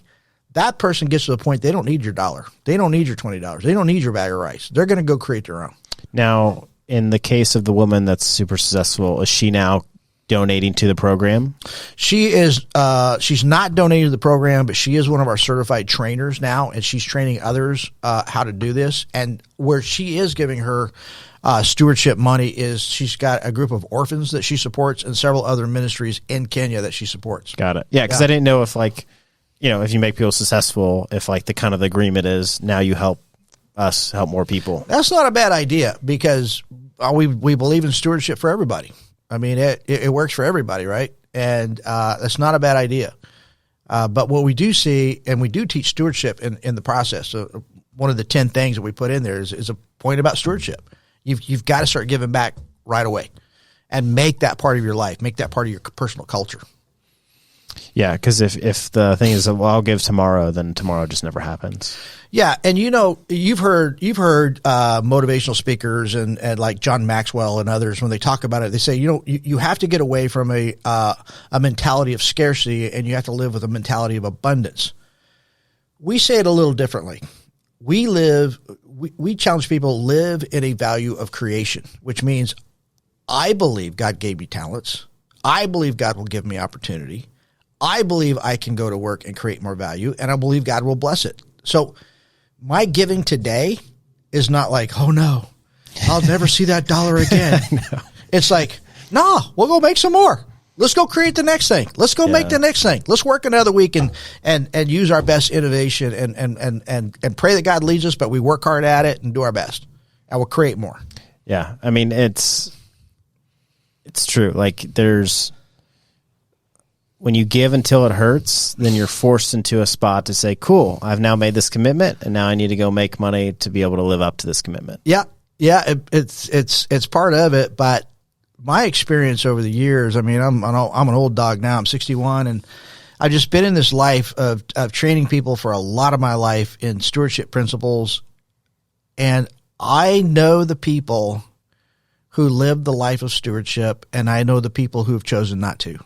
that person gets to the point they don't need your $1. They don't need your $20. They don't need your bag of rice. They're going to go create their own. Now, in the case of the woman that's super successful, is she now donating to the program? She is. She's not donating to the program, but she is one of our certified trainers now, and she's training others how to do this. And where she is giving her stewardship money is she's got a group of orphans that she supports and several other ministries in Kenya that she supports. Got it. Yeah, because I didn't know if if you make people successful, if the kind of the agreement is now you help us help more people. That's not a bad idea because we believe in stewardship for everybody. I mean, it works for everybody, right? And that's not a bad idea. But what we do see, and we do teach stewardship in the process. So one of the 10 things that we put in there is a point about stewardship. You've got to start giving back right away and make that part of your life, make that part of your personal culture. Yeah, because if the thing is, well, I'll give tomorrow, then tomorrow just never happens. Yeah, and you've heard motivational speakers and like John Maxwell and others when they talk about it, they say you have to get away from a mentality of scarcity and you have to live with a mentality of abundance. We say it a little differently. We challenge people to live in a value of creation, which means I believe God gave me talents. I believe God will give me opportunity. I believe I can go to work and create more value, and I believe God will bless it. So my giving today is not like, oh no, I'll never see that dollar again. No. It's like, no, we'll go make some more. Let's go create the next thing. Let's go make the next thing. Let's work another week and use our best innovation and pray that God leads us, but we work hard at it and do our best, and we'll create more. Yeah. I mean, it's true. Like when you give until it hurts, then you're forced into a spot to say, cool, I've now made this commitment and now I need to go make money to be able to live up to this commitment. Yeah. Yeah. It's part of it. But my experience over the years, I mean, I'm an old dog now. I'm 61 and I've just been in this life of training people for a lot of my life in stewardship principles. And I know the people who live the life of stewardship and I know the people who have chosen not to.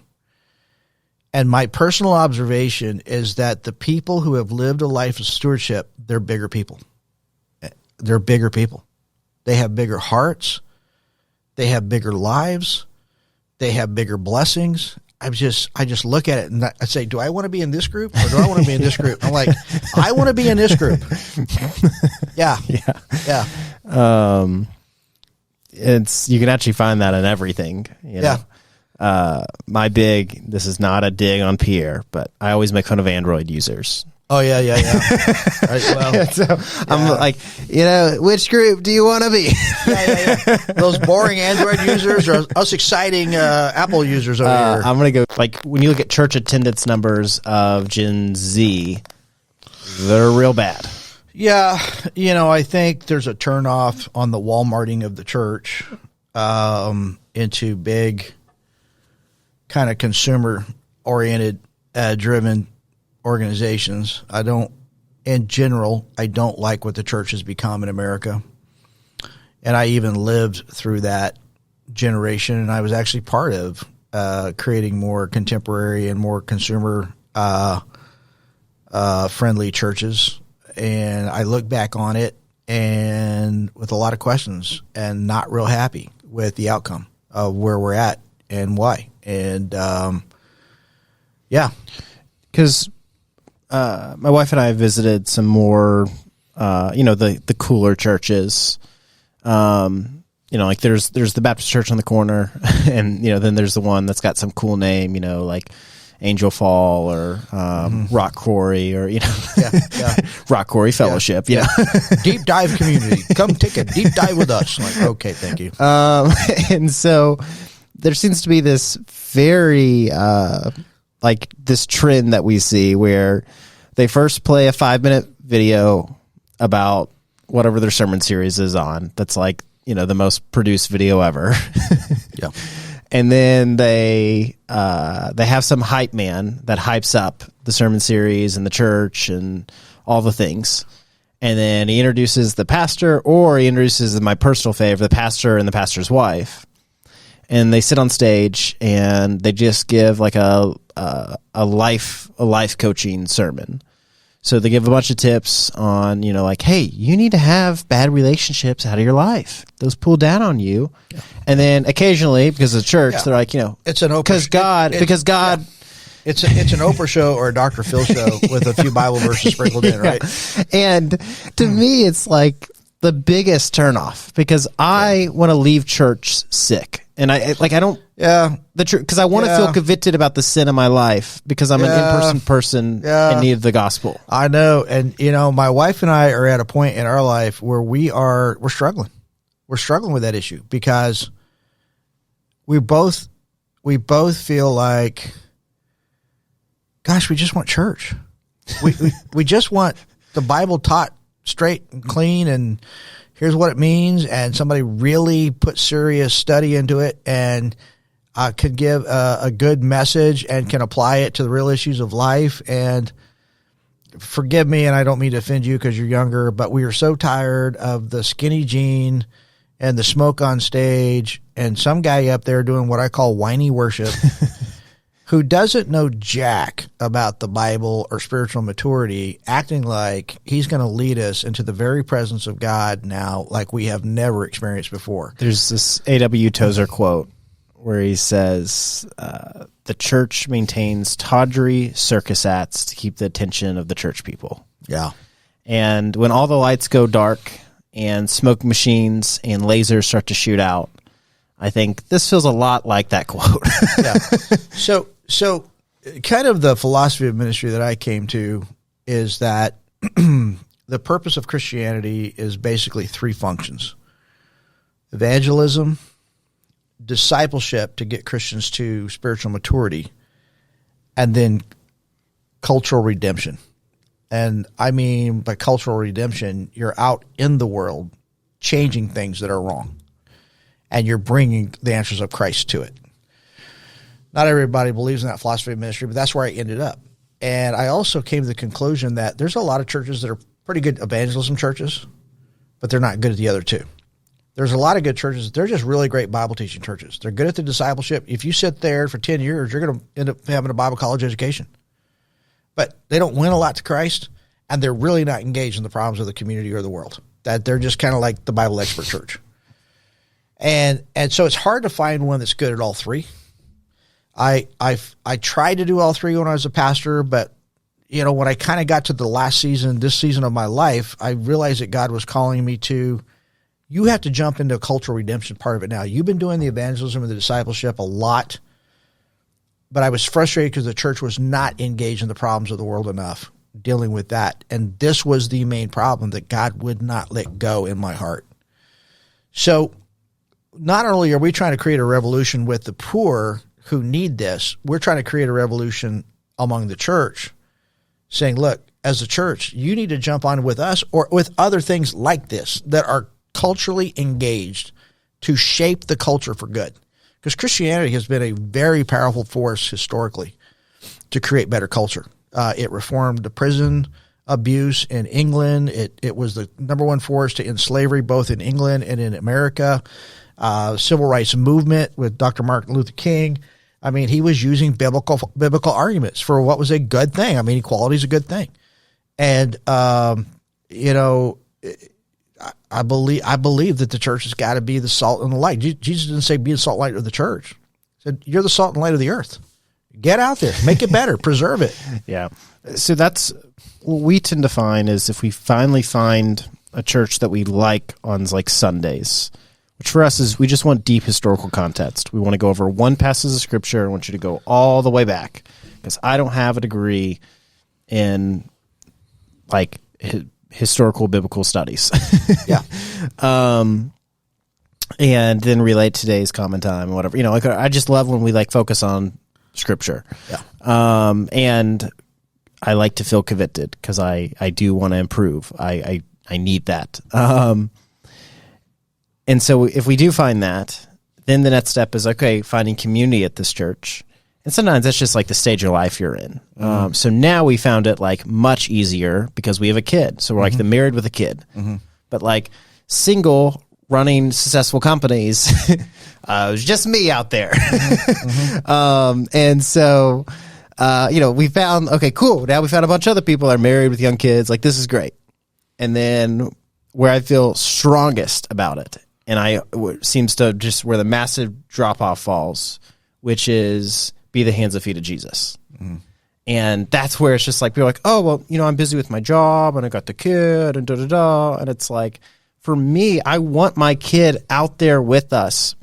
And my personal observation is that the people who have lived a life of stewardship, they're bigger people. They're bigger people. They have bigger hearts. They have bigger lives. They have bigger blessings. I just look at it and I say, do I want to be in this group or do I want to be in this group? I'm like, I want to be in this group. Yeah. Yeah. Yeah. You can actually find that in everything. Yeah. This is not a dig on Pierre, but I always make fun of Android users. Oh, yeah. Well, so I'm like, which group do you want to be? Yeah. Those boring Android users or us exciting Apple users over here? I'm going to go, like, when you look at church attendance numbers of Gen Z, they're real bad. Yeah. I think there's a turnoff on the Walmarting of the church into big kind of consumer-oriented, driven organizations. In general, I don't like what the church has become in America. And I even lived through that generation, and I was actually part of creating more contemporary and more consumer friendly churches. And I look back on it and with a lot of questions and not real happy with the outcome of where we're at and why. And because my wife and I visited some more, the cooler churches. Like there's the Baptist church on the corner, and then there's the one that's got some cool name, like Angel Fall or Rock Quarry or Rock Quarry Fellowship. Deep dive community, come take a deep dive with us. Like, okay, thank you. And so there seems to be this very this trend that we see where they first play a 5-minute video about whatever their sermon series is on. That's like, the most produced video ever. Yeah. And then they have some hype man that hypes up the sermon series and the church and all the things. And then he introduces the pastor, or he introduces my personal favorite, the pastor and the pastor's wife. And they sit on stage and they just give like a life coaching sermon. So they give a bunch of tips on, like, hey, you need to have bad relationships out of your life. Those pull down on you. Yeah. And then occasionally, because of the church, they're like, it's an Oprah because God. Yeah. It's an Oprah show or a Dr. Phil show with a few Bible verses sprinkled in, right? And to me, it's like the biggest turnoff because I want to leave church sick, and I don't. Yeah, because I want to feel convicted about the sin of my life because I'm an in-person person in need of the gospel. I know, and my wife and I are at a point in our life where we're struggling. We're struggling with that issue because we both feel like, gosh, we just want church. We just want the Bible taught straight and clean, and here's what it means, and somebody really put serious study into it and could give a good message and can apply it to the real issues of life. And forgive me, and I don't mean to offend you because you're younger, but we are so tired of the skinny jean and the smoke on stage and some guy up there doing what I call whiny worship who doesn't know jack about the Bible or spiritual maturity, acting like he's going to lead us into the very presence of God now like we have never experienced before. There's this A.W. Tozer quote where he says, the church maintains tawdry circus acts to keep the attention of the church people. Yeah. And when all the lights go dark and smoke machines and lasers start to shoot out, I think this feels a lot like that quote. Yeah. So kind of the philosophy of ministry that I came to is that the purpose of Christianity is basically three functions: evangelism, discipleship to get Christians to spiritual maturity, and then cultural redemption. And I mean, by cultural redemption, you're out in the world changing things that are wrong, and you're bringing the answers of Christ to it. Not everybody believes in that philosophy of ministry, but that's where I ended up. And I also came to the conclusion that there's a lot of churches that are pretty good evangelism churches, but they're not good at the other two. There's a lot of good churches. They're just really great Bible teaching churches. They're good at the discipleship. If you sit there for 10 years, you're going to end up having a Bible college education. But they don't win a lot to Christ, and they're really not engaged in the problems of the community or the world. That they're just kind of like the Bible expert church. And so it's hard to find one that's good at all three. I tried to do all three when I was a pastor, but when I kind of got to this season of my life, I realized that God was calling me to, you have to jump into a cultural redemption part of it now. You've been doing the evangelism and the discipleship a lot, but I was frustrated because the church was not engaged in the problems of the world enough, dealing with that. And this was the main problem that God would not let go in my heart. So not only are we trying to create a revolution with the poor who need this, we're trying to create a revolution among the church, saying, look, as a church, you need to jump on with us or with other things like this that are culturally engaged to shape the culture for good. Because Christianity has been a very powerful force historically to create better culture. It reformed the prison abuse in England. It was the number one force to end slavery both in England and in America. Civil rights movement with Dr. Martin Luther King. I mean, he was using biblical arguments for what was a good thing. I mean, equality is a good thing. And, I believe that the church has got to be the salt and the light. Jesus didn't say be the salt and light of the church. He said, you're the salt and light of the earth. Get out there, make it better, preserve it. Yeah. So that's what we tend to find is if we finally find a church that we like on like Sundays, which for us is we just want deep historical context. We want to go over one passage of scripture. I want you to go all the way back because I don't have a degree in like historical biblical studies. Yeah. And then relate today's common time or whatever. Like I just love when we like focus on scripture. Yeah. And I like to feel convicted because I do want to improve. I need that. And so if we do find that, then the next step is, okay, finding community at this church. And sometimes that's just like the stage of life you're in. So now we found it like much easier because we have a kid. So we're like the married with a kid. But like single running successful companies, it was just me out there. And so we found, okay, cool. Now we found a bunch of other people that are married with young kids. Like, this is great. And then where I feel strongest about it, and seems to just where the massive drop off falls, which is be the hands and feet of Jesus. Mm. And that's where it's just like, people are like, oh, well, I'm busy with my job and I got the kid and da-da-da. And it's like, for me, I want my kid out there with us,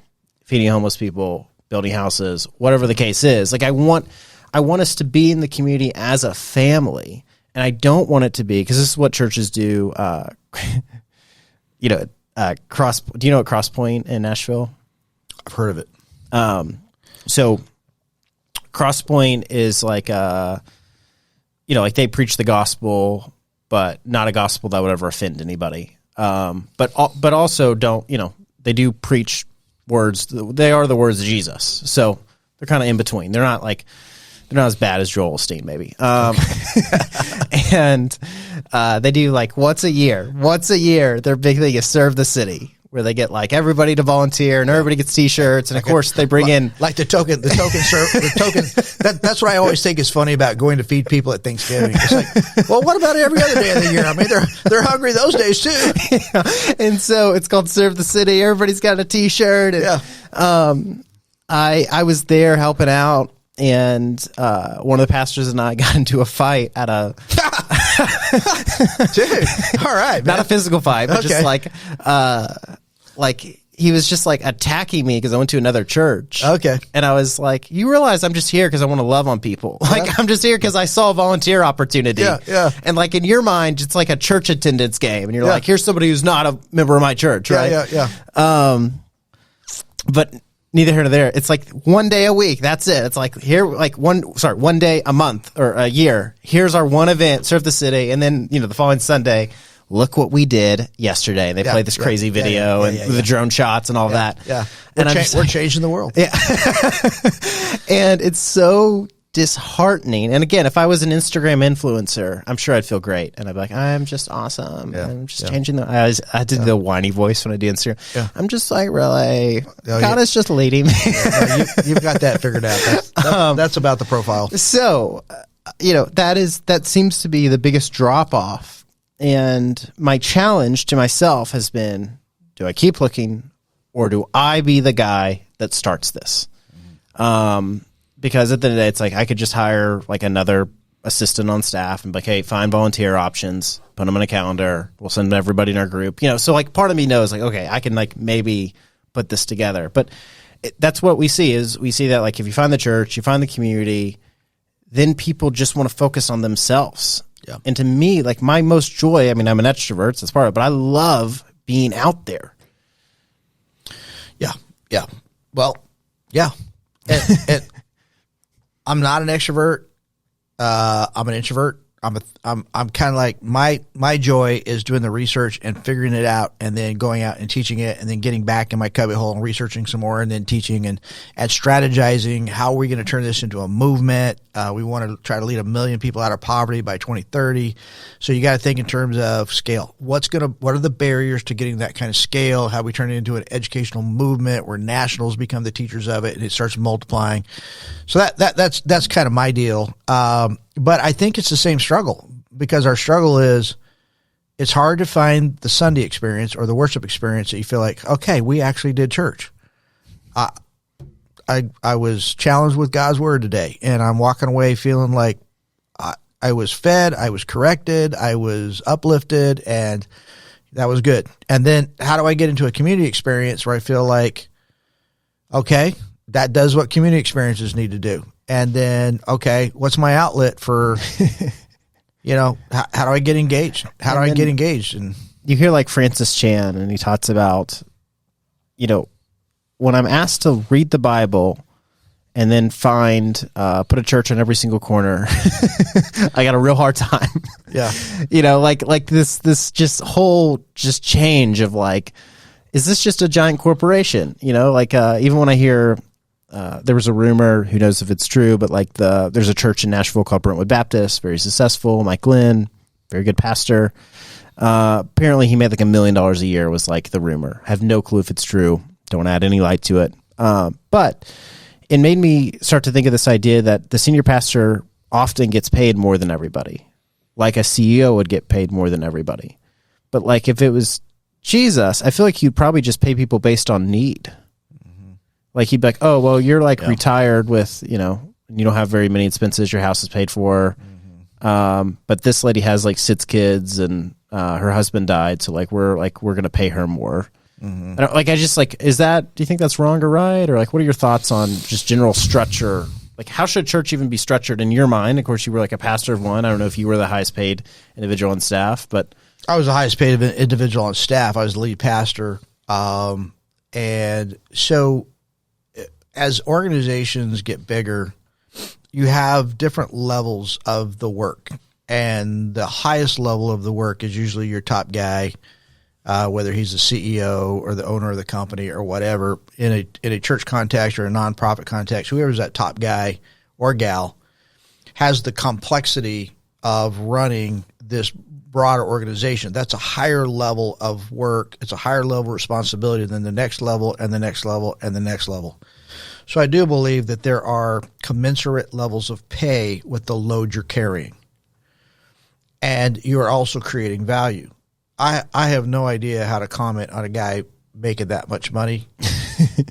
feeding homeless people, building houses, whatever the case is. Like, I want us to be in the community as a family. And I don't want it to be, because this is what churches do. Do you know what Cross Point in Nashville? I've heard of it. So Cross Point is like, like they preach the gospel, but not a gospel that would ever offend anybody. But also don't, they do preach words. They are the words of Jesus. So they're kind of in between. They're not as bad as Joel Osteen, maybe. And they do like once a year, their big thing is Serve the City, where they get like everybody to volunteer and everybody gets T-shirts. And of course they bring in like the token. That's what I always think is funny about going to feed people at Thanksgiving. It's like, well, what about every other day of the year? I mean, they're hungry those days too. Yeah. And so it's called Serve the City. Everybody's got a T-shirt. And, I was there helping out. And one of the pastors and I got into a fight at a dude. All right, man. Not a physical fight, but just like he was just like attacking me because I went to another church. Okay, and I was like, "You realize I'm just here because I want to love on people. Like I'm just here because I saw a volunteer opportunity. Yeah. And like in your mind, it's like a church attendance game, and you're like, here's somebody who's not a member of my church, right? Yeah. But neither here nor there. It's like one day a week. That's it. It's like one day a month or a year. Here's our one event, Serve the City. And then, the following Sunday, look what we did yesterday. They played this crazy video and the drone shots and all that. Yeah. And we're changing the world. Yeah. And it's so disheartening. And again, if I was an Instagram influencer, I'm sure I'd feel great. And I'd be like, I'm just awesome. Yeah. I'm just changing I did the whiny voice when I do Instagram. Yeah. I'm just like, really, God is just leading me. You've got that figured out. That's about the profile. So, that seems to be the biggest drop off. And my challenge to myself has been, do I keep looking or do I be the guy that starts this? Because at the end of the day, it's like I could just hire like another assistant on staff and be like, hey, find volunteer options, put them in a calendar. We'll send everybody in our group. So like part of me knows like, okay, I can like maybe put this together. But that's what we see that like if you find the church, you find the community, then people just want to focus on themselves. Yeah. And to me, like my most joy, I mean, I'm an extrovert, so that's part of it, but I love being out there. Yeah. Yeah. Well, yeah. And I'm not an extrovert. I'm an introvert. I'm kind of like my joy is doing the research and figuring it out and then going out and teaching it and then getting back in my cubby hole and researching some more and then teaching and strategizing. How are we going to turn this into a movement? We want to try to lead 1 million people out of poverty by 2030. So you got to think in terms of scale. What are the barriers to getting that kind of scale? How we turn it into an educational movement where nationals become the teachers of it and it starts multiplying. So that's kind of my deal. But I think it's the same struggle because our struggle is it's hard to find the Sunday experience or the worship experience that you feel like, okay, we actually did church. I was challenged with God's word today and I'm walking away feeling like I was fed, I was corrected, I was uplifted, and that was good. And then how do I get into a community experience where I feel like, okay, that does what community experiences need to do. And then, okay, what's my outlet for, how do I get engaged? How do I get engaged? And you hear like Francis Chan, and he talks about, when I'm asked to read the Bible and then put a church on every single corner, I got a real hard time. Yeah. Like this just change of like, is this just a giant corporation? Even when I hear, there was a rumor, who knows if it's true, but like there's a church in Nashville called Brentwood Baptist, very successful. Mike Lynn, very good pastor. Apparently he made like $1 million a year was like the rumor. I have no clue if it's true. Don't add any light to it. But it made me start to think of this idea that the senior pastor often gets paid more than everybody. Like a CEO would get paid more than everybody. But like if it was Jesus, I feel like he'd probably just pay people based on need. Mm-hmm. Like he'd be like, oh, well, you're like retired with, you don't have very many expenses. Your house is paid for. Mm-hmm. But this lady has like 6 kids and her husband died. So like we're going to pay her more. Mm-hmm. Do you think that's wrong or right? Or like, what are your thoughts on just general structure? Like, how should church even be structured in your mind? Of course, you were like a pastor of one. I don't know if you were the highest paid individual on staff, but I was the highest paid individual on staff. I was the lead pastor. And so as organizations get bigger, you have different levels of the work. And the highest level of the work is usually your top guy, whether he's the CEO or the owner of the company or whatever, in a church context or a nonprofit context, whoever's that top guy or gal has the complexity of running this broader organization. That's a higher level of work. It's a higher level of responsibility than the next level and the next level and the next level. So I do believe that there are commensurate levels of pay with the load you're carrying. And you are also creating value. I have no idea how to comment on a guy making that much money.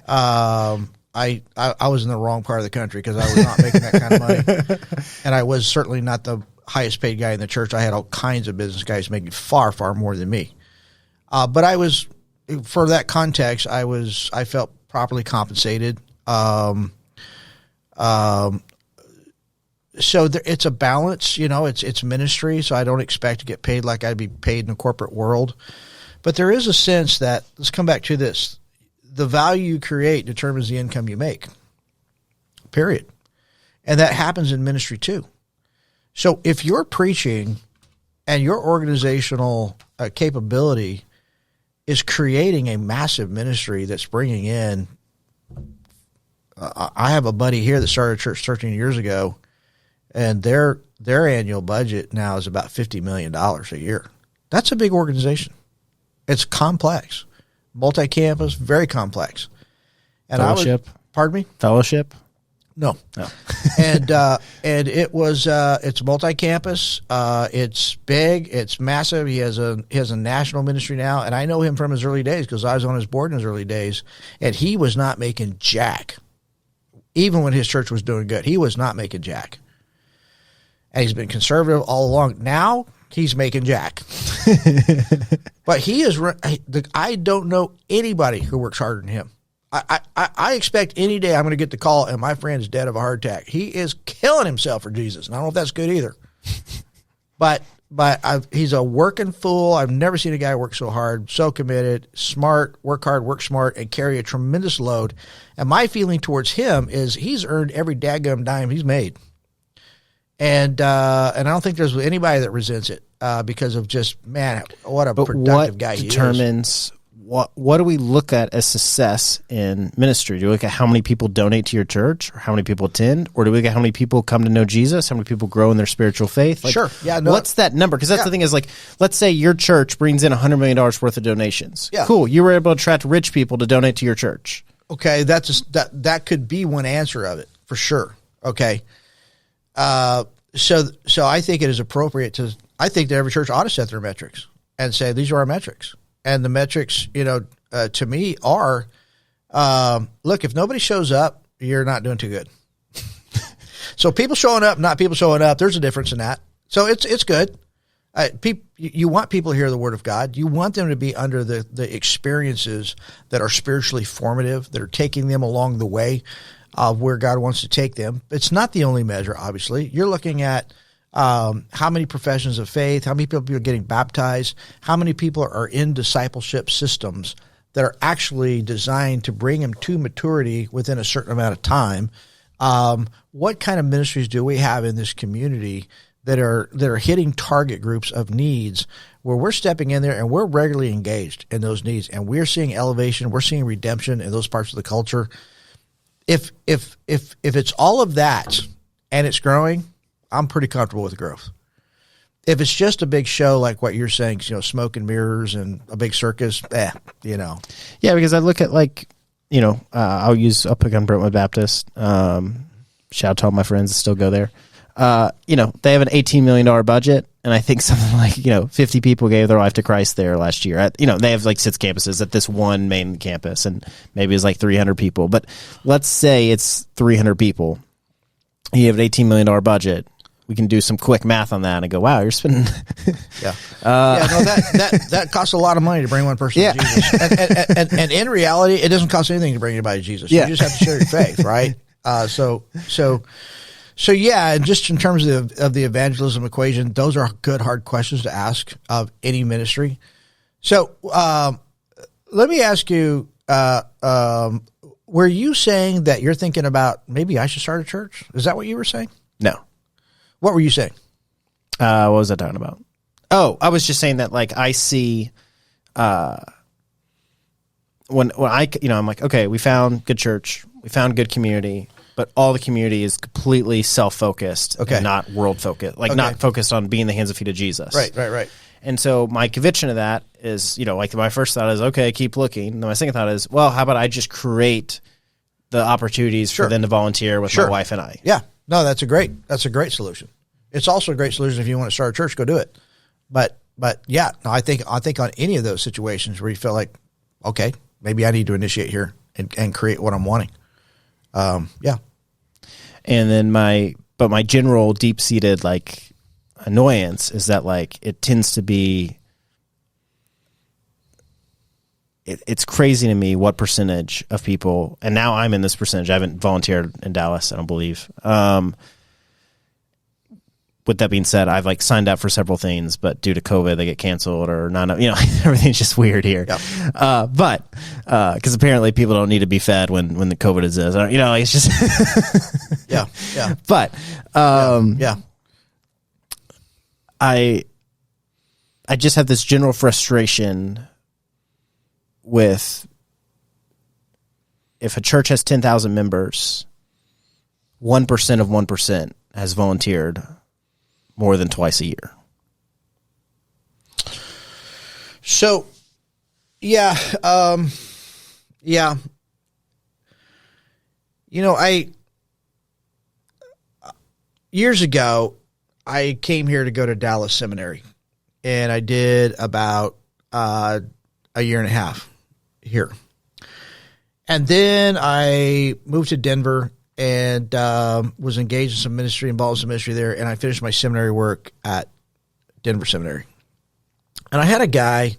I was in the wrong part of the country because I was not making that kind of money. And I was certainly not the highest paid guy in the church. I had all kinds of business guys making far, far more than me. But I was, for that context, I felt properly compensated. So it's a balance, it's ministry. So I don't expect to get paid like I'd be paid in the corporate world, but there is a sense that, let's come back to this. The value you create determines the income you make, period. And that happens in ministry too. So if you're preaching and your organizational capability is creating a massive ministry that's bringing in, I have a buddy here that started a church 13 years ago, and their annual budget now is about $50 million a year. That's a big organization. It's complex, multi-campus, very complex. And fellowship. Pardon me? Fellowship. No. And it was it's multi-campus. It's big. It's massive. He has a national ministry now, and I know him from his early days because I was on his board in his early days, and he was not making jack. Even when his church was doing good, he was not making jack. And he's been conservative all along. Now he's making jack. But he is. I don't know anybody who works harder than him. I expect any day I'm going to get the call and my friend is dead of a heart attack. He is killing himself for Jesus. And I don't know if that's good either. But he's a working fool. I've never seen a guy work so hard, so committed, smart, work hard, work smart, and carry a tremendous load. And my feeling towards him is he's earned every daggum dime he's made. And I don't think there's anybody that resents it because of just, man, what a productive guy he is. What determines what do we look at as success in ministry? Do we look at how many people donate to your church, or how many people attend, or do we look at how many people come to know Jesus, how many people grow in their spiritual faith? Like, sure. Yeah. No, what's that number? Because that's the thing is, like, let's say your church brings in $100 million worth of donations. Yeah. Cool. You were able to attract rich people to donate to your church. Okay. That could be one answer of it for sure. Okay. So I think it is appropriate I think that every church ought to set their metrics and say, these are our metrics. And the metrics, to me are, look, if nobody shows up, you're not doing too good. So people showing up, not people showing up, there's a difference in that. So it's good. You want people to hear the word of God. You want them to be under the experiences that are spiritually formative, that are taking them along the way of where God wants to take them. It's not the only measure, obviously. You're looking at how many professions of faith, how many people are getting baptized, how many people are in discipleship systems that are actually designed to bring them to maturity within a certain amount of time. What kind of ministries do we have in this community that are hitting target groups of needs where we're stepping in there and we're regularly engaged in those needs, and we're seeing elevation, we're seeing redemption in those parts of the culture. If it's all of that and it's growing, I'm pretty comfortable with the growth. If it's just a big show like what you're saying, smoke and mirrors and a big circus, Yeah, because I look at, like, I'll pick on Brentwood Baptist. Shout out to all my friends that still go there. They have an $18 million budget, and I think something like, 50 people gave their life to Christ there last year. They have like 6 campuses at this one main campus, and maybe it's like 300 people. But let's say it's 300 people. You have an $18 million budget. We can do some quick math on that and go, wow, you're spending. Yeah. That costs a lot of money to bring one person to Jesus. And in reality, it doesn't cost anything to bring anybody to Jesus. You just have to share your faith, right? So yeah, and just in terms of the evangelism equation, those are good, hard questions to ask of any ministry. So let me ask you, were you saying that you're thinking about maybe I should start a church? Is that what you were saying? No. What were you saying? What was I talking about? Oh, I was just saying that like I see when I'm like, okay, we found good church, we found good community, but all the community is completely self-focused and not world-focused, not focused on being the hands and feet of Jesus. Right. And so my conviction of that is, like my first thought is, okay, keep looking. And my second thought is, well, how about I just create the opportunities for them to volunteer with my wife and I? Yeah. No, that's a great solution. It's also a great solution if you want to start a church, go do it. But yeah, no, I think on any of those situations where you feel like, okay, maybe I need to initiate here and create what I'm wanting. Yeah. And then my general deep-seated like annoyance is that like it tends to be it's crazy to me what percentage of people, and now I'm in this percentage. I haven't volunteered in Dallas, I don't believe. With that being said, I've like signed up for several things, but due to COVID, they get canceled or not. Everything's just weird here. Yep. But because apparently people don't need to be fed when the COVID exists. It's just yeah. But yeah. I just have this general frustration with if a church has 10,000 members, 1% of 1% has volunteered more than twice a year. So, yeah. Years ago, I came here to go to Dallas Seminary, and I did about a year and a half here. And then I moved to Denver and was engaged in some ministry, involved in some ministry there, and I finished my seminary work at Denver Seminary. And I had a guy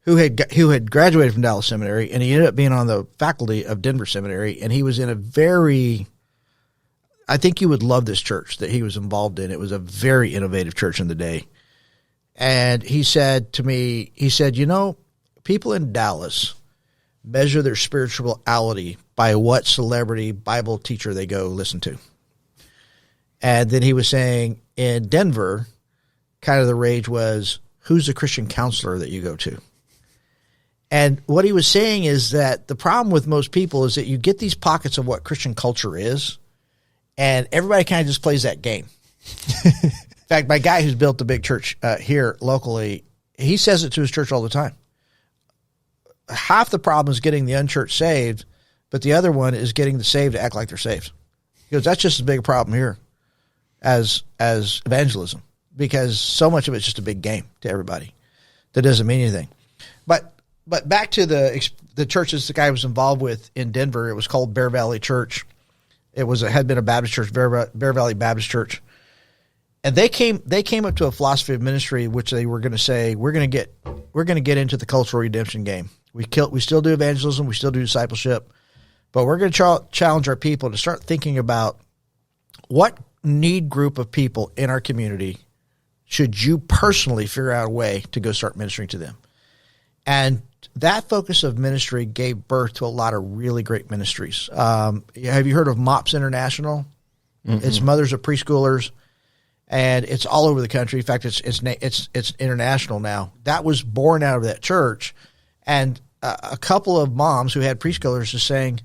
who had graduated from Dallas Seminary, and he ended up being on the faculty of Denver Seminary, and he was in I think you would love this church that he was involved in. It was a very innovative church in the day. And he said to me, people in Dallas measure their spirituality by what celebrity Bible teacher they go listen to. And then he was saying in Denver, kind of the rage was, who's the Christian counselor that you go to? And what he was saying is that the problem with most people is that you get these pockets of what Christian culture is, and everybody kind of just plays that game. In fact, my guy who's built the big church here locally, he says it to his church all the time. Half the problem is getting the unchurched saved, but the other one is getting the saved to act like they're saved. He goes, that's just as big a problem here as evangelism, because so much of it's just a big game to everybody that doesn't mean anything. But back to the churches the guy was involved with in Denver, it was called Bear Valley Church. It had been a Baptist church, Bear Valley Baptist Church. And they came up to a philosophy of ministry, which they were going to say, we're going to get into the cultural redemption game. We still do evangelism, we still do discipleship, but we're going to challenge our people to start thinking about what need group of people in our community should you personally figure out a way to go start ministering to them. And that focus of ministry gave birth to a lot of really great ministries. Have you heard of MOPS International? Mm-hmm. It's mothers of preschoolers. And it's all over the country. In fact, it's international now. That was born out of that church, and a couple of moms who had preschoolers just saying,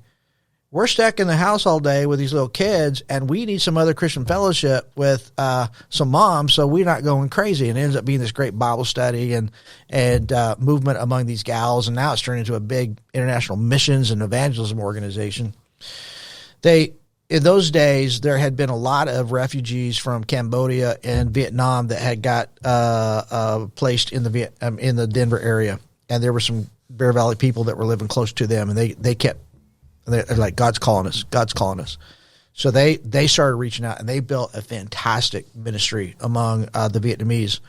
we're stuck in the house all day with these little kids, and we need some other Christian fellowship with some moms, so we're not going crazy. And it ends up being this great Bible study and movement among these gals, and now it's turned into a big international missions and evangelism organization. In those days, there had been a lot of refugees from Cambodia and Vietnam that had got placed in the Denver area, and there were some Bear Valley people that were living close to them, and they kept. They're like, God's calling us. God's calling us. So they started reaching out, and they built a fantastic ministry among the Vietnamese.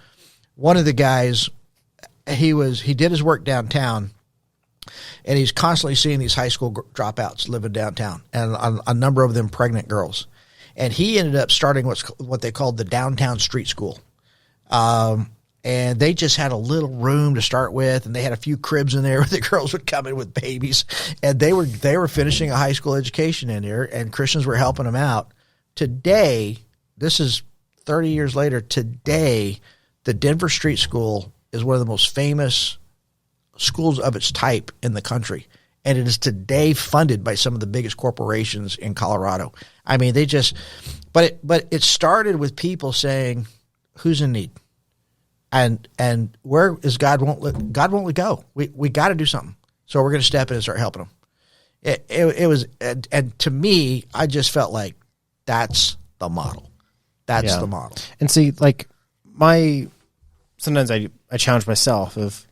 One of the guys, he did his work downtown, and he's constantly seeing these high school dropouts living downtown, and a number of them pregnant girls. And he ended up starting what they called the downtown street school. And they just had a little room to start with, and they had a few cribs in there where the girls would come in with babies, and they were finishing a high school education in there, and Christians were helping them out. Today, this is 30 years later, today, the Denver Street School is one of the most famous schools of its type in the country, and it is today funded by some of the biggest corporations in Colorado. I mean, but it started with people saying, who's in need? And where is God won't let go. We got to do something. So we're going to step in and start helping them. It was, and to me, I just felt like that's the model. That's the model. And see, like sometimes I challenge myself of,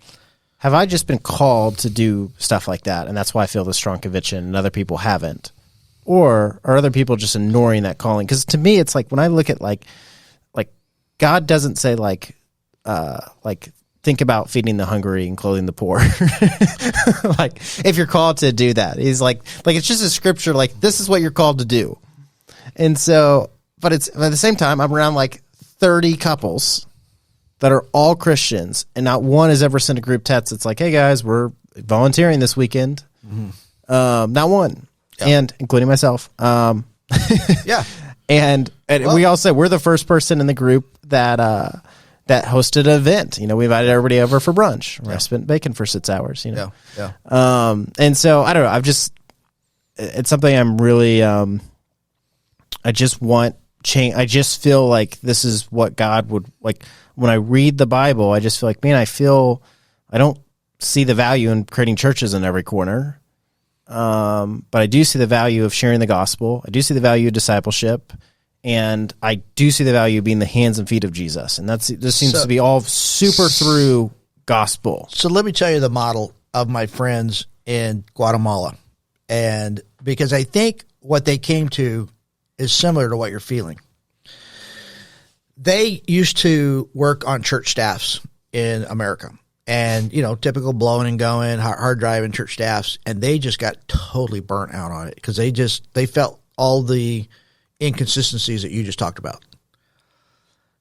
have I just been called to do stuff like that? And that's why I feel this strong conviction and other people haven't. Or are other people just ignoring that calling? Because to me, it's like when I look at like God doesn't say like think about feeding the hungry and clothing the poor. Like if you're called to do that, he's like it's just a scripture. Like this is what you're called to do. And so, but at the same time, I'm around like 30 couples that are all Christians, and not one has ever sent a group text. It's like, hey guys, we're volunteering this weekend. Mm-hmm. Not one, and including myself. Yeah. And we all said we're the first person in the group that hosted an event. You know, we invited everybody over for brunch. Where I spent bacon for 6 hours. You know, and so I don't know. It's something I'm really. I just want change. I just feel like this is what God would like. When I read the Bible, I just feel like, man, I don't see the value in creating churches in every corner. But I do see the value of sharing the gospel. I do see the value of discipleship, and I do see the value of being the hands and feet of Jesus. And this seems to be all super through gospel. So let me tell you the model of my friends in Guatemala. And because I think what they came to is similar to what you're feeling. They used to work on church staffs in America. And, you know, typical blowing and going, hard driving church staffs. And they just got totally burnt out on it because they felt all the inconsistencies that you just talked about.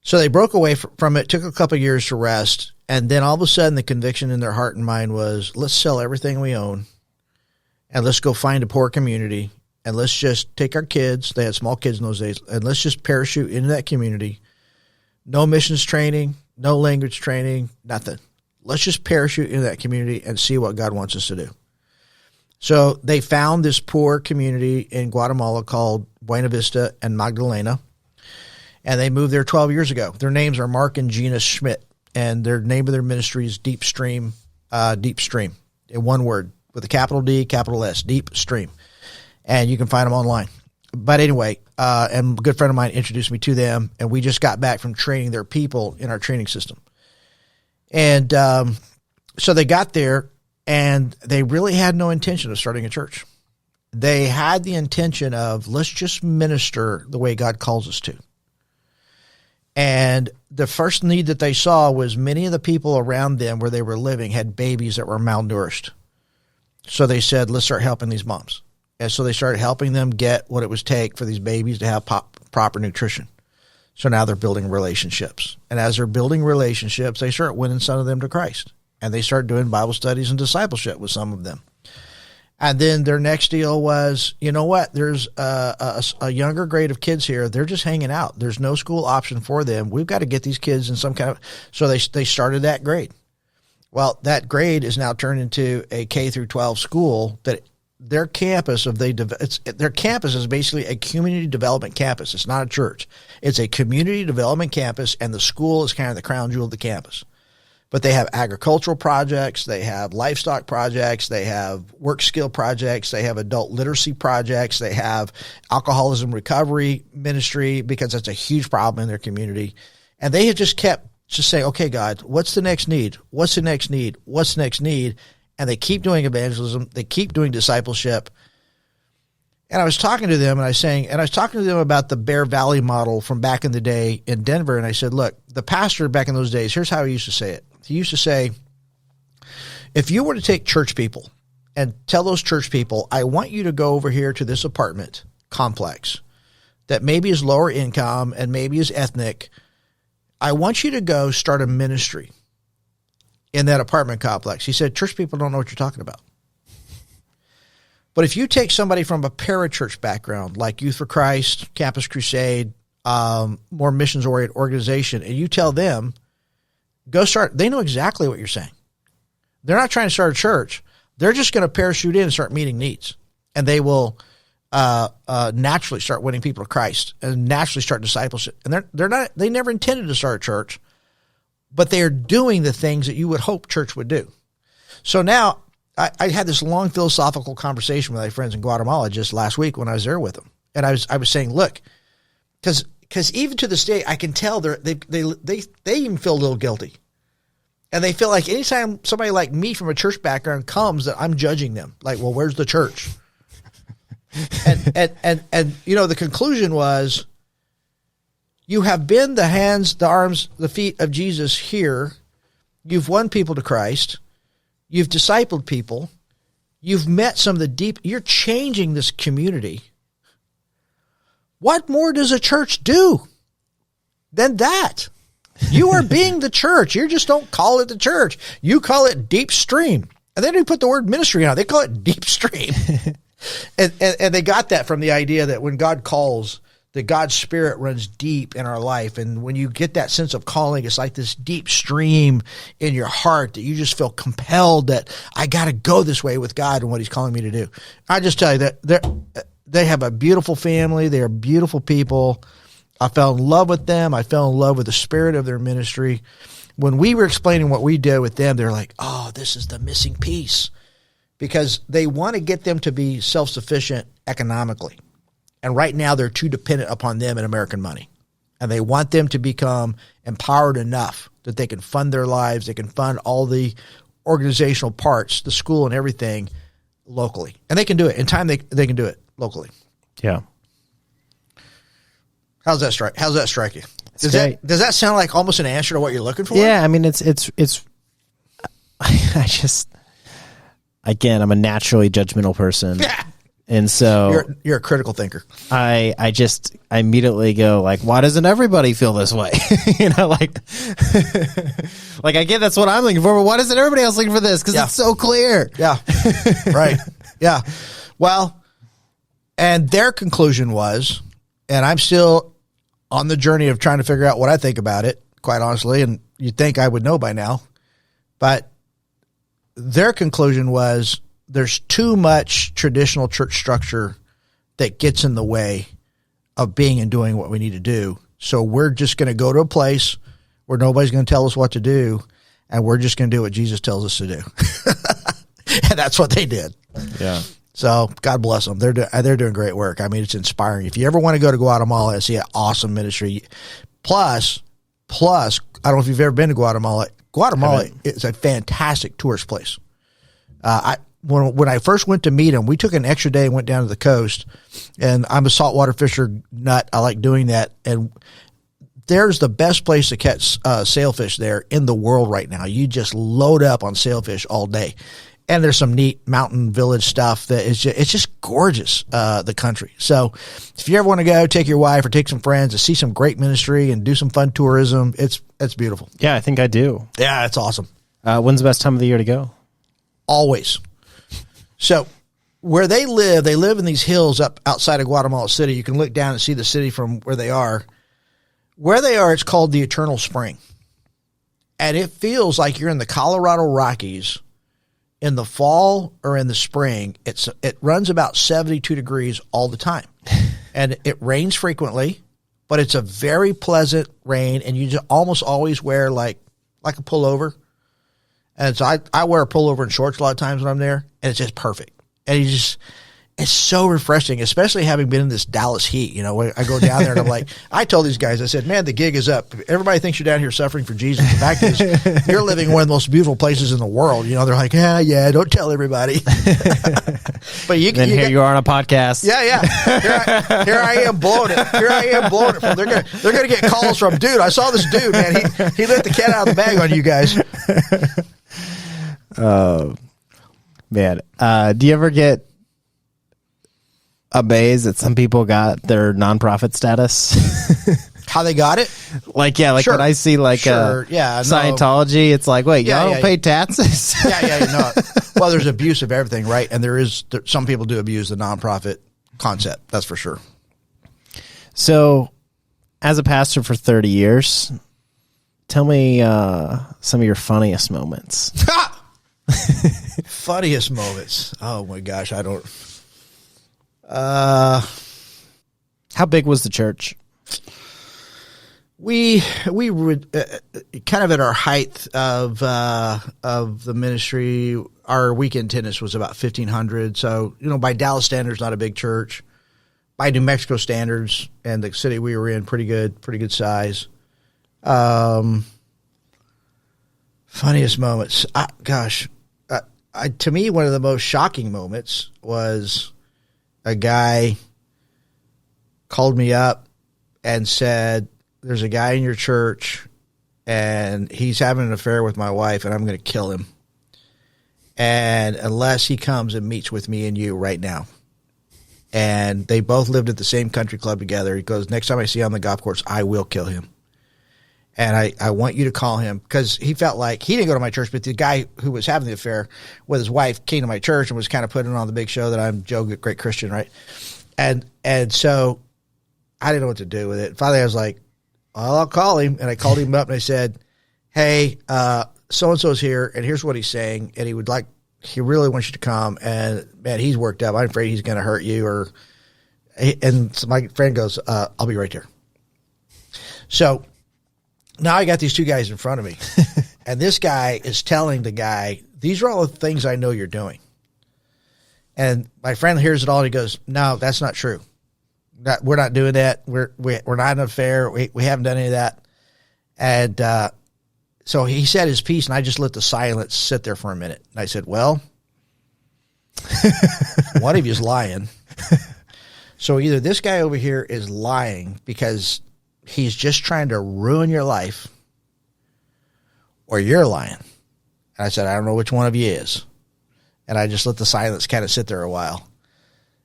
So they broke away from it, took a couple of years to rest. And then all of a sudden the conviction in their heart and mind was, let's sell everything we own and let's go find a poor community. And let's just take our kids. They had small kids in those days. And let's just parachute into that community. No missions training, no language training, nothing. Let's just parachute into that community and see what God wants us to do. So they found this poor community in Guatemala called Buena Vista and Magdalena, and they moved there 12 years ago. Their names are Mark and Gina Schmidt, and their name of their ministry is Deep Stream, in one word, with a capital D, capital S, Deep Stream. And you can find them online. But anyway, and a good friend of mine introduced me to them, and we just got back from training their people in our training system. And so they got there, and they really had no intention of starting a church. They had the intention of, let's just minister the way God calls us to. And the first need that they saw was many of the people around them where they were living had babies that were malnourished. So they said, let's start helping these moms. And so they started helping them get what it was take for these babies to have proper nutrition. So now they're building relationships. And as they're building relationships, they start winning some of them to Christ. And they start doing Bible studies and discipleship with some of them. And then their next deal was, you know what, there's a younger grade of kids here. They're just hanging out. There's no school option for them. We've got to get these kids in some kind of, so they started that grade. Well, that grade is now turned into a K through 12 school that their campus their campus is basically a community development campus. It's not a church. It's a community development campus, and the school is kind of the crown jewel of the campus. But they have agricultural projects, they have livestock projects, they have work skill projects, they have adult literacy projects, they have alcoholism recovery ministry, because that's a huge problem in their community. And they have just kept saying, okay, God, what's the next need? What's the next need? What's the next need? And they keep doing evangelism. They keep doing discipleship. And I was talking to them, and I was talking to them about the Bear Valley model from back in the day in Denver. And I said, look, the pastor back in those days, here's how he used to say it. He used to say, if you were to take church people and tell those church people, I want you to go over here to this apartment complex that maybe is lower income and maybe is ethnic. I want you to go start a ministry in that apartment complex. He said, church people don't know what you're talking about. But if you take somebody from a parachurch background, like Youth for Christ, Campus Crusade, more missions-oriented organization, and you tell them, go start, they know exactly what you're saying. They're not trying to start a church. They're just going to parachute in and start meeting needs. And they will naturally start winning people to Christ and naturally start discipleship. And they never intended to start a church, but they are doing the things that you would hope church would do. So now I had this long philosophical conversation with my friends in Guatemala just last week when I was there with them. And I was saying, look, because even to this day, I can tell they even feel a little guilty. And they feel like anytime somebody like me from a church background comes, that I'm judging them. Like, well, where's the church? and you know, the conclusion was, you have been the hands, the arms, the feet of Jesus here. You've won people to Christ. You've discipled people. You've met some of the deep, you're changing this community. What more does a church do than that? You are being the church. You just don't call it the church. You call it deep stream. And then they put the word ministry on it. They call it deep stream. and they got that from the idea that when God calls, that God's Spirit runs deep in our life. And when you get that sense of calling, it's like this deep stream in your heart that you just feel compelled that I got to go this way with God and what he's calling me to do. I just tell you that they have a beautiful family. They are beautiful people. I fell in love with them. I fell in love with the spirit of their ministry. When we were explaining what we did with them, they're like, oh, this is the missing piece, because they want to get them to be self-sufficient economically. And right now they're too dependent upon them and American money. And they want them to become empowered enough that they can fund their lives. They can fund all the organizational parts, the school and everything locally. And they can do it. In time, they can do it locally. Yeah. How's that strike you? Does that sound like almost an answer to what you're looking for? Yeah, I mean, it's I just, again, I'm a naturally judgmental person. Yeah. And so you're a critical thinker. I immediately go like, why doesn't everybody feel this way? You know, like I get that's what I'm looking for, but why doesn't everybody else looking for this? Because it's so clear. Yeah. Right. Yeah. Well, and their conclusion was, and I'm still on the journey of trying to figure out what I think about it, quite honestly, and you'd think I would know by now, but their conclusion was, there's too much traditional church structure that gets in the way of being and doing what we need to do. So we're just going to go to a place where nobody's going to tell us what to do, and we're just going to do what Jesus tells us to do. And that's what they did. Yeah. So God bless them. They're doing great work. I mean, it's inspiring. If you ever want to go to Guatemala and see an awesome ministry, plus, I don't know if you've ever been to Guatemala. Guatemala is a fantastic tourist place. When I first went to meet him, we took an extra day and went down to the coast, and I'm a saltwater fisher nut. I like doing that. And there's the best place to catch sailfish there in the world right now. You just load up on sailfish all day. And there's some neat mountain village stuff that is it's just gorgeous, the country. So if you ever want to go, take your wife or take some friends to see some great ministry and do some fun tourism, it's beautiful. Yeah, I think I do. Yeah, it's awesome. When's the best time of the year to go? Always. So where they live in these hills up outside of Guatemala City. You can look down and see the city from where they are. Where they are, it's called the Eternal Spring. And it feels like you're in the Colorado Rockies in the fall or in the spring, it runs about 72 degrees all the time. And it rains frequently, but it's a very pleasant rain, and you just almost always wear like a pullover. And so I wear a pullover and shorts a lot of times when I'm there, and it's just perfect. And it's so refreshing, especially having been in this Dallas heat. You know, I go down there and I'm like, I told these guys, I said, man, the gig is up. Everybody thinks you're down here suffering for Jesus. The fact is, you're living in one of the most beautiful places in the world. You know, they're like, yeah, don't tell everybody. But you are on a podcast. Yeah. Here I am blowing it. From, they're gonna get calls from, dude, I saw this dude, man. He let the cat out of the bag on you guys. Oh, man. Do you ever get amazed that some people got their nonprofit status? How they got it? Sure. When I see Scientology, it's like, wait, y'all don't pay taxes? No. Well, there's abuse of everything, right? And some people do abuse the nonprofit concept. That's for sure. So, as a pastor for 30 years, tell me some of your funniest moments. Funniest moments. Oh my gosh, I don't. How big was the church? We were kind of at our height of the ministry. Our weekend attendance was about 1,500. So, by Dallas standards, not a big church. By New Mexico standards and the city we were in, pretty good size. Funniest moments. To me, one of the most shocking moments was a guy called me up and said, there's a guy in your church and he's having an affair with my wife and I'm going to kill him. And unless he comes and meets with me and you right now. And they both lived at the same country club together. He goes, next time I see you on the golf course, I will kill him. And I want you to call him, because he felt like he didn't go to my church, but the guy who was having the affair with his wife came to my church and was kind of putting on the big show that I'm Joe, great Christian, right? And so I didn't know what to do with it. Finally, I was like, well, I'll call him. And I called him up and I said, hey, so-and-so's here, and here's what he's saying. And he really wants you to come. And, man, he's worked up. I'm afraid he's going to hurt you. And so my friend goes, I'll be right there. So now I got these two guys in front of me, and this guy is telling the guy, these are all the things I know you're doing. And my friend hears it all, and he goes, no, that's not true. We're not doing that. We're not in an affair. We haven't done any of that. And so he said his piece, and I just let the silence sit there for a minute. And I said, well, one of you is lying. So either this guy over here is lying because he's just trying to ruin your life, or you're lying. And I said, I don't know which one of you is. And I just let the silence kind of sit there a while.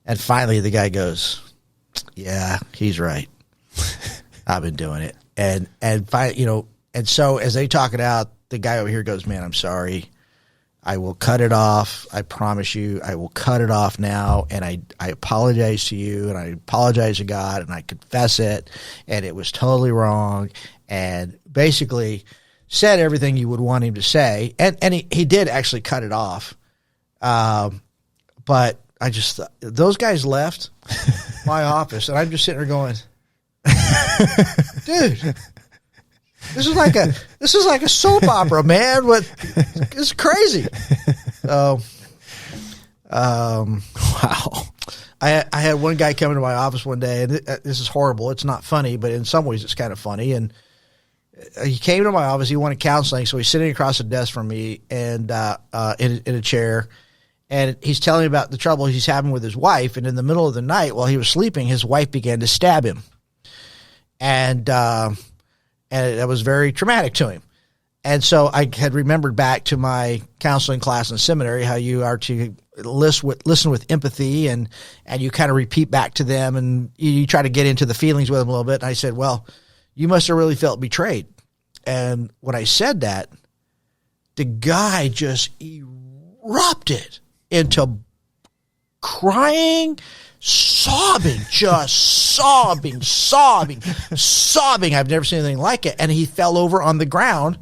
And finally the guy goes, yeah, he's right. I've been doing it. And so as they talk it out, the guy over here goes, man, I'm sorry. I will cut it off. I promise you, I will cut it off now. And I apologize to you, and I apologize to God, and I confess it. And it was totally wrong. And basically said everything you would want him to say. And he did actually cut it off. But I just thought, those guys left my office, and I'm just sitting there going, dude, this is like a soap opera, man. It's crazy. So, wow. I had one guy come into my office one day, and this is horrible. It's not funny, but in some ways it's kind of funny. And he came to my office. He wanted counseling, so he's sitting across the desk from me and in a chair. And he's telling me about the trouble he's having with his wife. And in the middle of the night, while he was sleeping, his wife began to stab him. And it was very traumatic to him. And so I had remembered back to my counseling class in seminary how you are to listen with empathy, and you kind of repeat back to them, and you try to get into the feelings with them a little bit. And I said, well, you must have really felt betrayed. And when I said that, the guy just erupted into crying, sobbing, just sobbing. I've never seen anything like it. And he fell over on the ground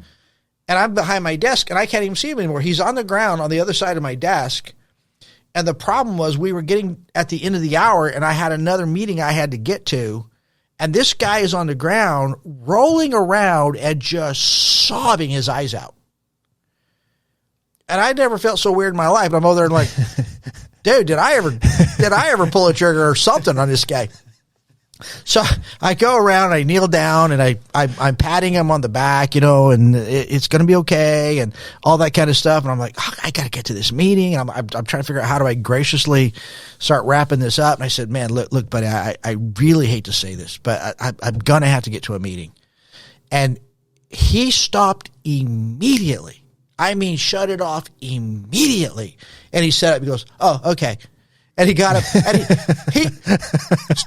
And I'm behind my desk, and I can't even see him anymore. He's on the ground on the other side of my desk. And the problem was we were getting at the end of the hour, and I had another meeting I had to get to. And this guy is on the ground rolling around and just sobbing his eyes out. And I never felt so weird in my life. I'm over there like, dude, did I ever pull a trigger or something on this guy? So I go around, I kneel down, and I'm patting him on the back, and it's going to be okay, and all that kind of stuff. And I'm like, I got to get to this meeting. I'm trying to figure out how do I graciously start wrapping this up. And I said, man, look, buddy, I really hate to say this, but I'm going to have to get to a meeting. And he stopped immediately. I mean, shut it off immediately. And he sat up, he goes, oh, okay. And he got up, and he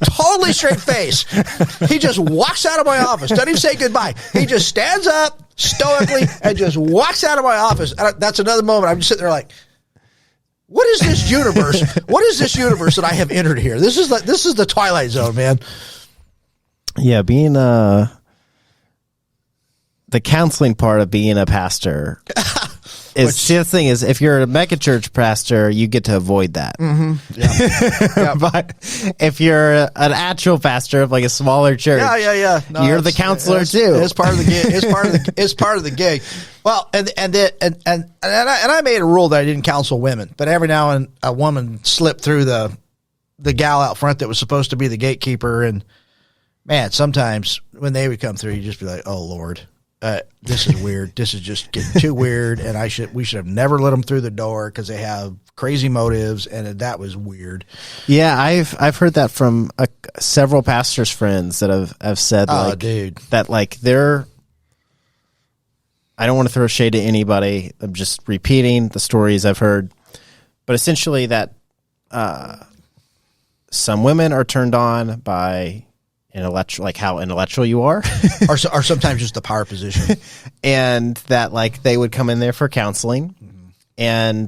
totally straight face. He just walks out of my office, doesn't even say goodbye. He just stands up stoically and just walks out of my office. And that's another moment. I'm just sitting there like, what is this universe? What is this universe that I have entered here? This is the Twilight Zone, man. Yeah, being the counseling part of being a pastor see, the thing is, if you're a megachurch pastor, you get to avoid that. Mm-hmm. Yeah. But if you're an actual pastor of like a smaller church, no, you're the counselor too. It's part of the gig. It's part of the gig. Well, and I made a rule that I didn't counsel women, but every now and a woman slipped through the gal out front that was supposed to be the gatekeeper, and man, sometimes when they would come through, you just be like, oh Lord. This is weird. This is just getting too weird, and we should have never let them through the door because they have crazy motives, and that was weird. Yeah, I've heard that from several pastors' friends that have said, that like they're. I don't want to throw shade to anybody. I'm just repeating the stories I've heard, but essentially that some women are turned on by like how intellectual you are, or sometimes just the power position, and that like they would come in there for counseling, and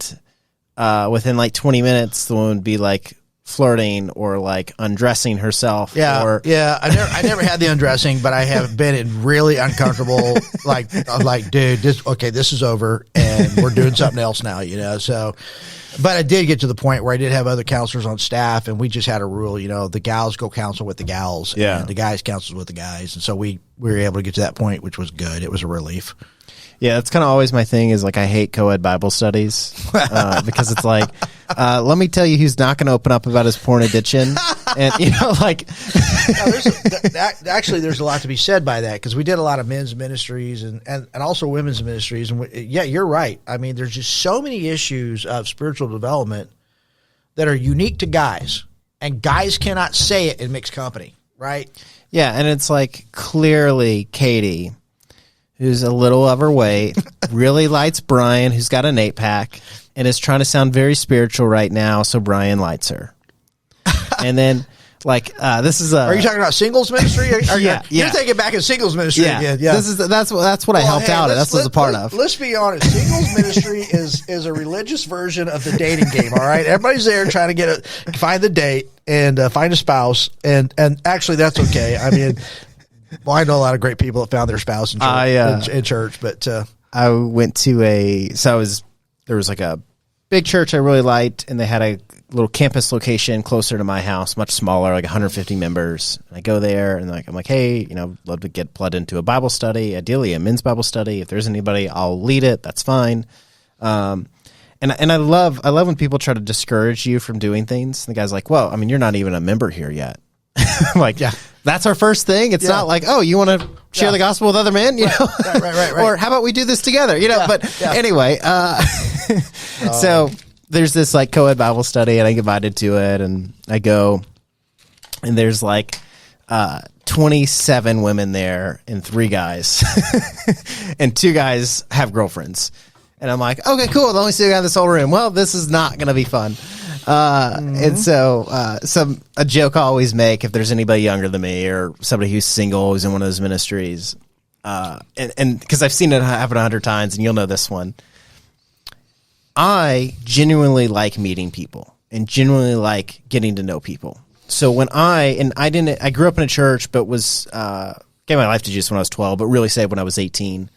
within like 20 minutes, the woman would be like flirting or like undressing herself. I never had the undressing, but I have been in really uncomfortable. I'm like, dude, this is over, and we're doing something else now, So. But I did get to the point where I did have other counselors on staff, and we just had a rule, the gals go counsel with the gals, and the guys counsel with the guys. And so we were able to get to that point, which was good. It was a relief. Yeah, that's kind of always my thing is like I hate co-ed Bible studies because it's like, let me tell you who's not going to open up about his porn addiction. And, actually, there's a lot to be said by that because we did a lot of men's ministries and also women's ministries. And you're right. I mean, there's just so many issues of spiritual development that are unique to guys, and guys cannot say it in mixed company, right? Yeah, and it's like clearly Katie, who's a little overweight, really likes Brian, who's got an 8-pack, and is trying to sound very spiritual right now, so Brian likes her. And then, this is Are you talking about singles ministry? You're taking back in singles ministry again. Yeah, that's what I helped out. That's what I was a part of. Let's be honest. Singles ministry is a religious version of the dating game. All right, everybody's there trying to find the date and find a spouse, and actually that's okay. I mean. Well, I know a lot of great people that found their spouse in church, but I went to there was like a big church I really liked, and they had a little campus location closer to my house, much smaller, like 150 members. And I go there, and I'm like, hey, love to get plugged into a Bible study, ideally a men's Bible study. If there's anybody, I'll lead it. That's fine. And I love when people try to discourage you from doing things. And the guy's like, well, I mean, you're not even a member here yet. Like, yeah, that's our first thing. It's not like, oh, you want to share the gospel with other men, right. Or how about we do this together, But anyway, so there's this like co-ed Bible study, and I get invited to it, and I go, and there's like 27 women there and 3 guys, and 2 guys have girlfriends, and I'm like, okay, cool. The only 2 guys in this whole room. Well, this is not going to be fun. And so a joke I always make if there's anybody younger than me or somebody who's single who's in one of those ministries, and because I've seen it happen 100 times, and you'll know this one. I genuinely like meeting people and genuinely like getting to know people. So when I grew up in a church, but was gave my life to Jesus when I was 12, but really saved when I was 18.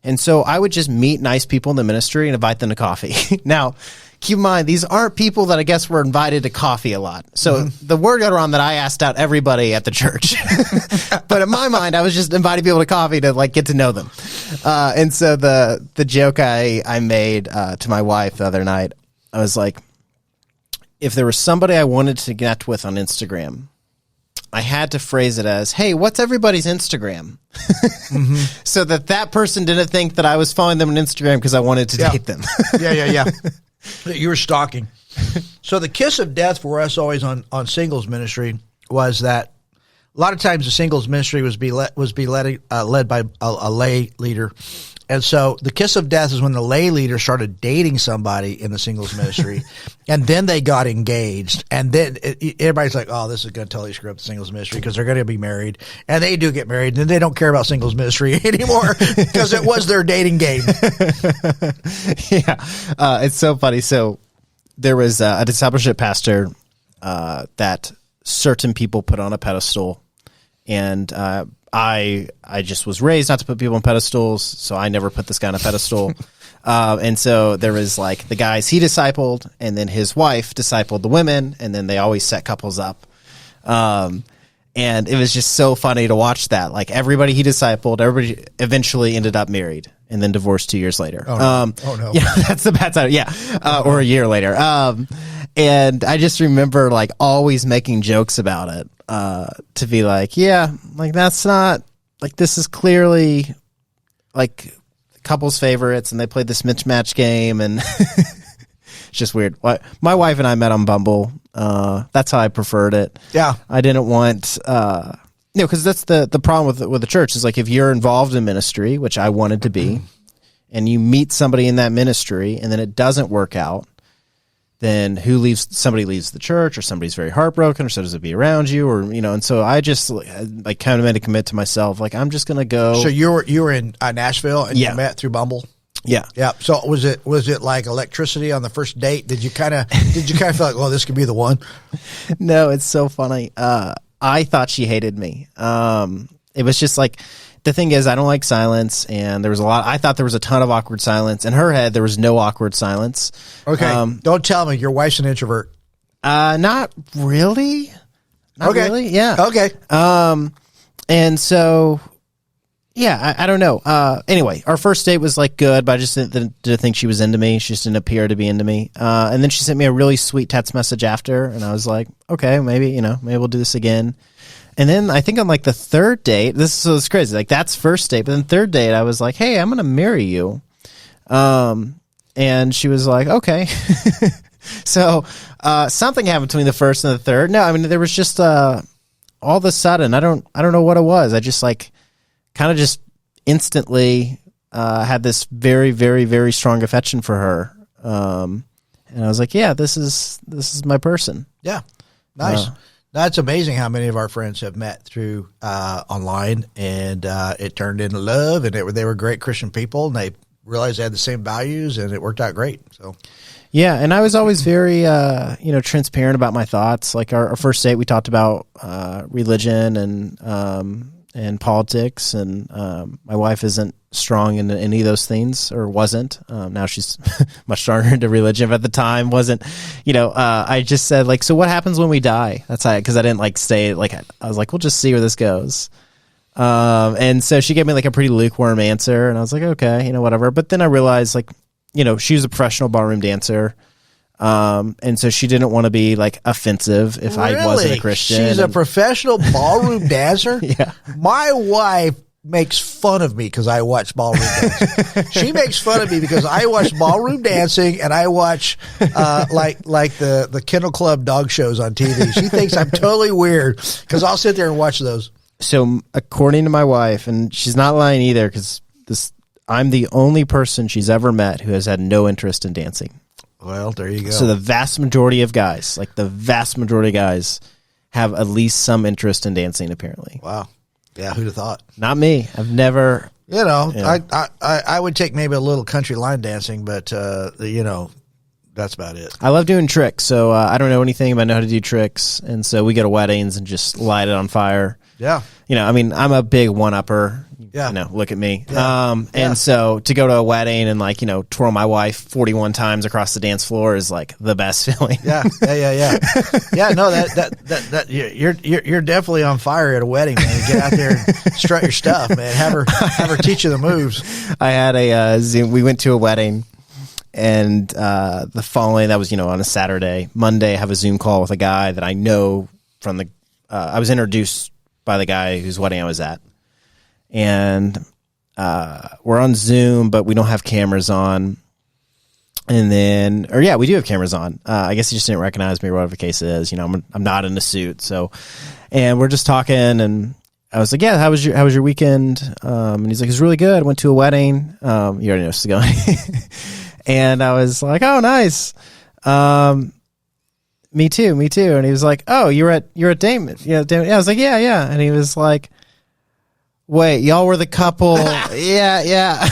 And so I would just meet nice people in the ministry and invite them to coffee. Now, keep in mind, these aren't people that I guess were invited to coffee a lot. So the word got around that I asked out everybody at the church. But in my mind, I was just inviting people to coffee to like get to know them. And so the joke I made to my wife the other night, I was like, if there was somebody I wanted to connect with on Instagram, I had to phrase it as, hey, what's everybody's Instagram? So that person didn't think that I was following them on Instagram because I wanted to date them. Yeah. You were stalking. So the kiss of death for us always on singles ministry was that a lot of times the singles ministry was led by a lay leader. And so the kiss of death is when the lay leader started dating somebody in the singles ministry, and then they got engaged. And then everybody's like, oh, this is going to totally screw up the singles ministry because they're going to be married. And they do get married, and then they don't care about singles ministry anymore because it was their dating game. Yeah. It's so funny. So there was a discipleship pastor that certain people put on a pedestal, and I just was raised not to put people on pedestals, so I never put this guy on a pedestal. And so there was like the guys he discipled, and then his wife discipled the women, and then they always set couples up. And it was just so funny to watch that. Like everybody he discipled, everybody eventually ended up married and then divorced 2 years later. Oh, no. Yeah, that's the bad side. Yeah. Or a year later. And I just remember like always making jokes about it. To be like, yeah, like that's not like, this is clearly like couples favorites, and they played this mismatch game, and it's just weird. My wife and I met on Bumble. That's how I preferred it. Yeah. I didn't want, because that's the problem with the church is like, if you're involved in ministry, which I wanted to be, and you meet somebody in that ministry and then it doesn't work out, then somebody leaves the church, or somebody's very heartbroken, or so does it be around you, or, and so I just like kind of made a commit to myself. Like, I'm just going to go. So you were in Nashville and you met through Bumble? Yeah. Yeah. So was it like electricity on the first date? Did you kind of feel like, oh, this could be the one? No, it's so funny. I thought she hated me. It was just like, the thing is, I don't like silence, and I thought there was a ton of awkward silence. In her head, there was no awkward silence. Okay. Don't tell me your wife's an introvert. Not really. Not really. Yeah. Okay. And so, yeah, I don't know. Anyway, our first date was like good, but I just didn't think she was into me. She just didn't appear to be into me. And then she sent me a really sweet text message after, and I was like, okay, maybe we'll do this again. And then I think on like the third date, it's crazy. Like that's first date, but then third date, I was like, hey, I'm going to marry you. And she was like, okay. So, something happened between the first and the third. No, I mean, there was just, all of a sudden, I don't know what it was. I just like kind of just instantly, had this very, very, very strong affection for her. And I was like, yeah, this is my person. Yeah. Nice. That's amazing how many of our friends have met through online, and it turned into love, and they were great Christian people, and they realized they had the same values, and it worked out great. So, yeah, and I was always very transparent about my thoughts. Like our first date, we talked about religion and politics, and my wife isn't strong in any of those things, or wasn't. Now she's much stronger into religion, but at the time wasn't. I just said like, so what happens when we die? That's how, because I didn't like stay. Like I was like, we'll just see where this goes. And so she gave me like a pretty lukewarm answer, and I was like, okay, whatever. But then I realized like, she was a professional ballroom dancer. And so she didn't want to be like offensive if I wasn't a Christian. She's a professional ballroom dancer? Yeah. My wife makes fun of me because I watch ballroom dancing. She makes fun of me because I watch ballroom dancing, and I watch like the Kennel Club dog shows on TV. She thinks I'm totally weird because I'll sit there and watch those. So according to my wife, and she's not lying either, because I'm the only person she's ever met who has had no interest in dancing. Well, there you go. So the vast majority of guys, have at least some interest in dancing, apparently. Wow. Yeah, who'd have thought? Not me. I've never. I would take maybe a little country line dancing, but that's about it. I love doing tricks, so I don't know anything, but I know how to do tricks, and so we go to weddings and just light it on fire. Yeah. I'm a big one-upper. Yeah. You know, look at me. Yeah. And so to go to a wedding and like, you know, twirl my wife 41 times across the dance floor is like the best feeling. Yeah. Yeah. No, that you're definitely on fire at a wedding, man. You get out there and strut your stuff, man. Have her teach you the moves. I had a Zoom. We went to a wedding, and the following, that was, you know, on a Saturday. Monday, I have a Zoom call with a guy that I know from the. I was introduced by the guy whose wedding I was at, and we're on Zoom, but we don't have cameras on. And then, or yeah, we do have cameras on. I guess he just didn't recognize me or whatever the case is. You know, I'm not in a suit, so. And we're just talking, and I was like, "Yeah, how was your weekend?" And he's like, "It's really good. I went to a wedding." You already know what's going. And I was like, "Oh, nice. Me too. And he was like, "Oh, you're at Damon." Yeah, Damon. I was like, "Yeah." And he was like, "Wait, y'all were the couple?" Yeah.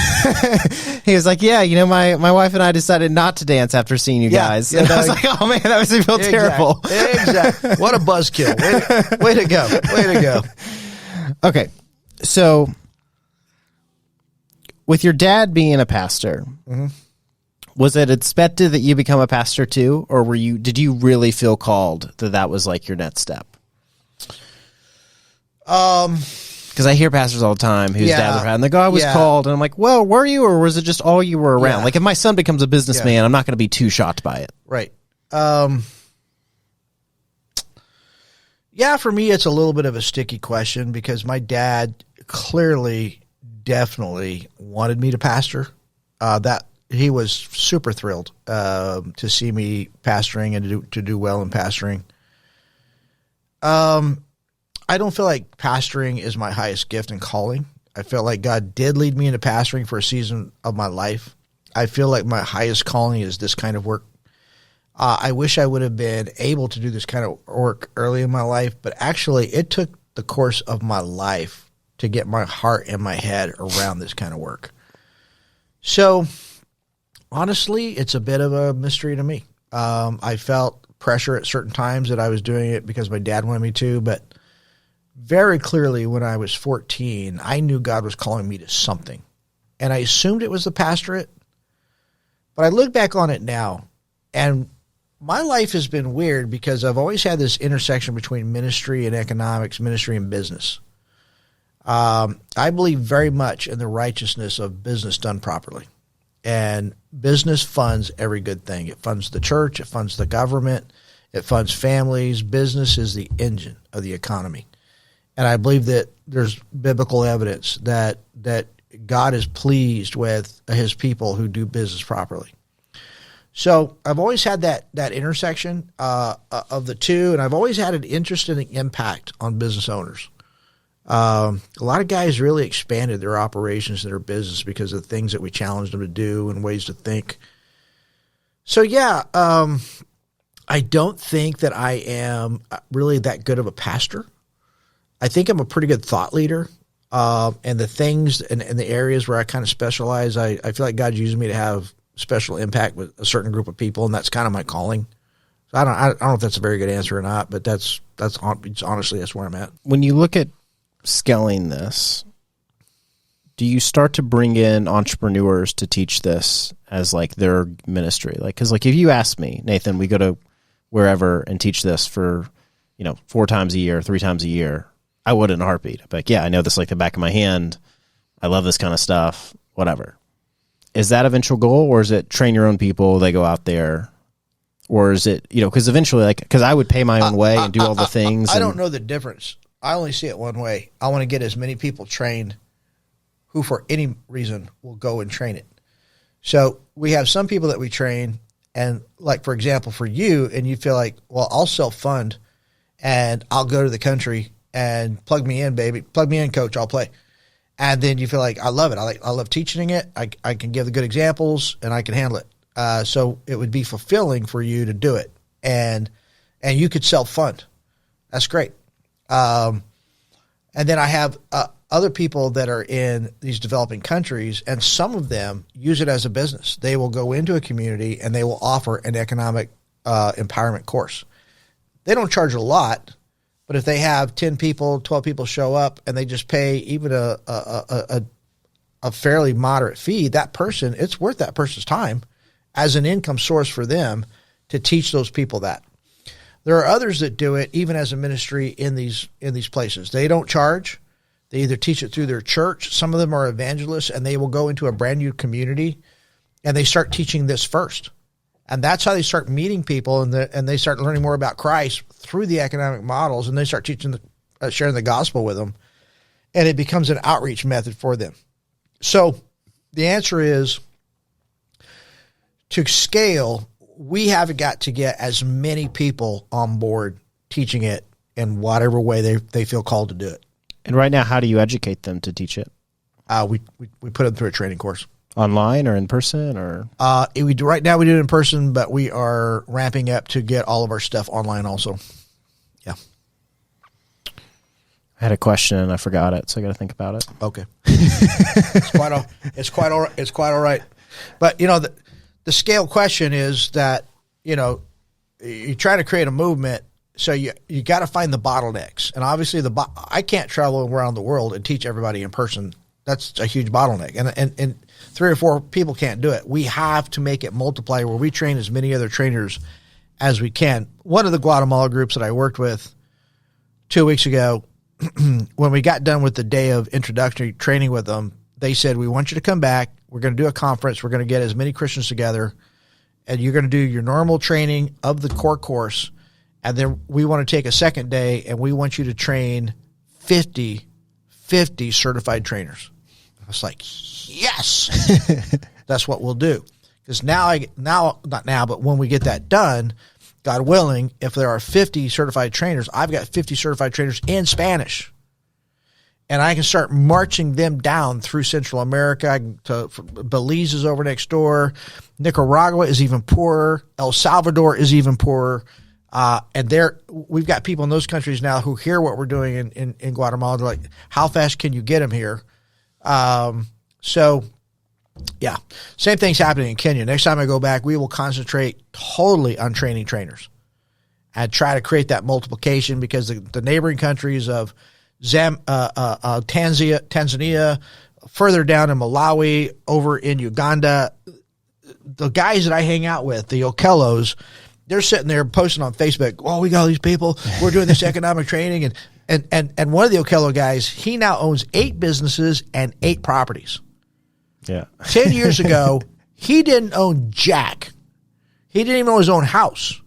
He was like, "Yeah, you know, my wife and I decided not to dance after seeing you guys." And I was like, "Oh man, that was feel terrible." Exactly. What a buzzkill. Way to go. Okay. So with your dad being a pastor, was it expected that you become a pastor too, or did you really feel called that was like your next step? Because I hear pastors all the time whose dads are and they go, "I was called," and I'm like, "Well, were you, or was it just all you were around?" Like, if my son becomes a businessman, I'm not going to be too shocked by it. Right. Yeah, for me, it's a little bit of a sticky question because my dad clearly, definitely wanted me to pastor. That he was super thrilled to see me pastoring and to do well in pastoring. I don't feel like pastoring is my highest gift and calling. I feel like God did lead me into pastoring for a season of my life. I feel like my highest calling is this kind of work. I wish I would have been able to do this kind of work early in my life, but actually it took the course of my life to get my heart and my head around this kind of work. So honestly, it's a bit of a mystery to me. I felt pressure at certain times that I was doing it because my dad wanted me to, but very clearly when I was 14, I knew God was calling me to something. And I assumed it was the pastorate. But I look back on it now, and my life has been weird because I've always had this intersection between ministry and economics, ministry and business. I believe very much in the righteousness of business done properly. And business funds every good thing. It funds the church. It funds the government. It funds families. Business is the engine of the economy. And I believe that there's biblical evidence that God is pleased with his people who do business properly. So I've always had that intersection of the two, and I've always had an interest in the impact on business owners. A lot of guys really expanded their operations and their business because of the things that we challenged them to do and ways to think. So I don't think that I am really that good of a pastor. I think I'm a pretty good thought leader, and the things and the areas where I kind of specialize, I feel like God used me to have special impact with a certain group of people, and that's kind of my calling. So I don't know if that's a very good answer or not, but that's honestly that's where I'm at. When you look at scaling this, do you start to bring in entrepreneurs to teach this as like their ministry? Like, because like if you ask me, Nathan, we go to wherever and teach this for 4 times a year, 3 times a year, I would in a heartbeat. I'd be like, yeah, I know this like the back of my hand. I love this kind of stuff, whatever. Is that eventual goal, or is it train your own people, they go out there? Or is it, because eventually, because I would pay my own way and do all the things. I don't know the difference. I only see it one way. I want to get as many people trained who for any reason will go and train it. So we have some people that we train, and like, for example, for you, and you feel like, well, I'll self-fund and I'll go to the country and plug me in, baby. Plug me in, coach. I'll play. And then you feel like, I love it. I love teaching it. I can give the good examples and I can handle it. So it would be fulfilling for you to do it. And you could self-fund. That's great. And then I have other people that are in these developing countries, and some of them use it as a business. They will go into a community and they will offer an economic empowerment course. They don't charge a lot, But if they have 10 people, 12 people show up and they just pay even a fairly moderate fee, that person, it's worth that person's time as an income source for them to teach those people that. There are others that do it even as a ministry in these places. They don't charge. They either teach it through their church. Some of them are evangelists, and they will go into a brand new community and they start teaching this first. And that's how they start meeting people, and they start learning more about Christ through the economic models, and they start teaching, sharing the gospel with them, and it becomes an outreach method for them. So the answer is, to scale, we have got to get as many people on board teaching it in whatever way they feel called to do it. And right now, how do you educate them to teach it? We put them through a training course. Online or in person, or right now we do it in person, but we are ramping up to get all of our stuff online also. Yeah. I had a question and I forgot it, so I got to think about it. Okay. It's quite all right. But the scale question is that you try to create a movement, so you got to find the bottlenecks, and obviously I can't travel around the world and teach everybody in person. That's a huge bottleneck, and 3 or 4 people can't do it. We have to make it multiply, where we train as many other trainers as we can. One of the Guatemala groups that I worked with 2 weeks ago, when we got done with the day of introductory training with them, they said, we want you to come back. We're going to do a conference. We're going to get as many Christians together, and you're going to do your normal training of the core course. And then we want to take a second day, and we want you to train 50 certified trainers. I was like, yes, that's what we'll do. Because not now, but when we get that done, God willing, if there are 50 certified trainers, I've got 50 certified trainers in Spanish. And I can start marching them down through Central America. Belize is over next door. Nicaragua is even poorer. El Salvador is even poorer. And we've got people in those countries now who hear what we're doing in Guatemala. They're like, how fast can you get them here? So yeah, same thing's happening in Kenya. Next time I go back, we will concentrate totally on training trainers and try to create that multiplication, because the neighboring countries of Tanzania, further down in Malawi, over in Uganda, the guys that I hang out with, the Okellos, they're sitting there posting on Facebook, oh, we got all these people, we're doing this economic training. And one of the Okello guys, he now owns 8 businesses and 8 properties. Yeah. 10 years ago, he didn't own jack. He didn't even own his own house.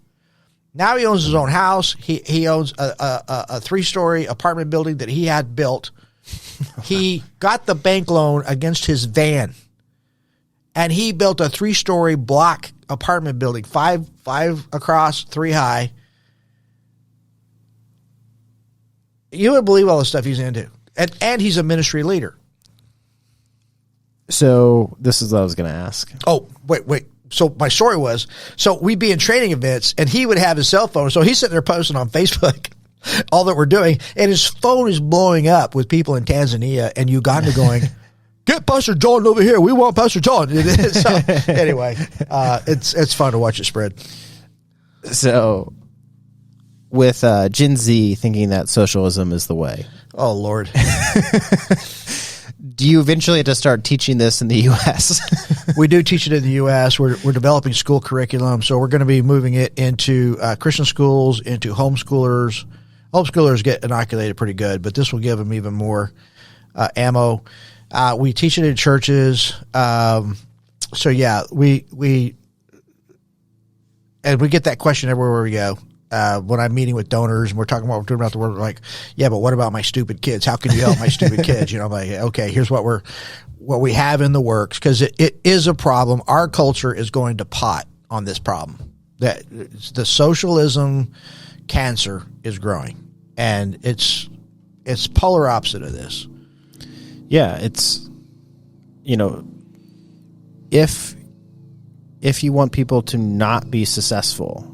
Now he owns his own house. He owns a 3-story apartment building that he had built. He got the bank loan against his van, and he built a 3-story block apartment building, 5 across, 3 high. You would believe all the stuff he's into. And he's a ministry leader. So this is what I was going to ask. Oh, wait. So my story was, we'd be in training events, and he would have his cell phone. So he's sitting there posting on Facebook all that we're doing, and his phone is blowing up with people in Tanzania and Uganda going, get Pastor John over here. We want Pastor John. So anyway, it's fun to watch it spread. So with Gen Z thinking that socialism is the way. Oh, Lord. Do you eventually have to start teaching this in the U.S.? We do teach it in the U.S. We're developing school curriculum, so we're going to be moving it into Christian schools, into homeschoolers. Homeschoolers get inoculated pretty good, but this will give them even more ammo. We teach it in churches. So yeah, we get that question everywhere we go. When I'm meeting with donors and we're talking about what we're doing about the world, we're like, yeah, but what about my stupid kids? How can you help my stupid kids? I'm like, okay, here's what we have in the works, because it is a problem. Our culture is going to pot on this problem. That the socialism cancer is growing, and it's polar opposite of this. Yeah, it's, if you want people to not be successful,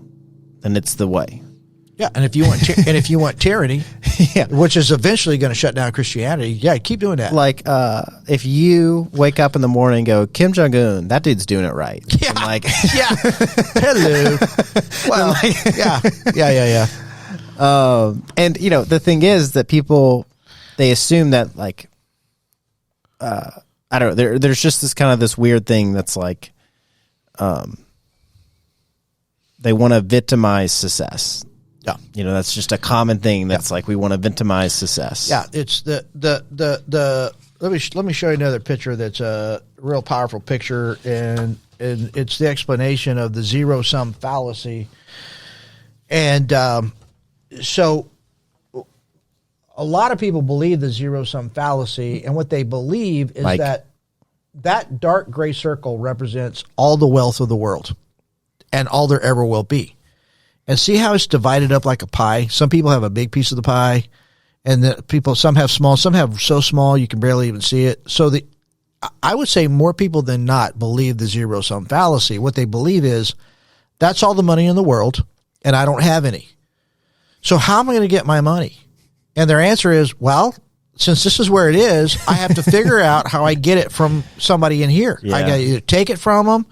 then it's the way. Yeah, and if you want tyranny, yeah, which is eventually going to shut down Christianity, yeah, keep doing that. Like, if you wake up in the morning and go, Kim Jong-un, that dude's doing it right. Yeah, I'm like, yeah, hello. Well, yeah. And the thing is that people, they assume that like, I don't know. There's just this weird thing that's like, they want to victimize success. Yeah. That's just a common thing. That's like, we want to victimize success. Yeah. It's let me show you another picture that's a real powerful picture, and it's the explanation of the Zero-Sum Fallacy. And so a lot of people believe the Zero-Sum Fallacy, and what they believe is that dark gray circle represents all the wealth of the world and all there ever will be. And see how it's divided up like a pie? Some people have a big piece of the pie, and some have small, some have so small you can barely even see it. So I would say more people than not believe the Zero-Sum Fallacy. What they believe is that's all the money in the world, and I don't have any. So how am I going to get my money? And their answer is, well, since this is where it is, I have to figure out how I get it from somebody in here. Yeah. I got to either take it from them.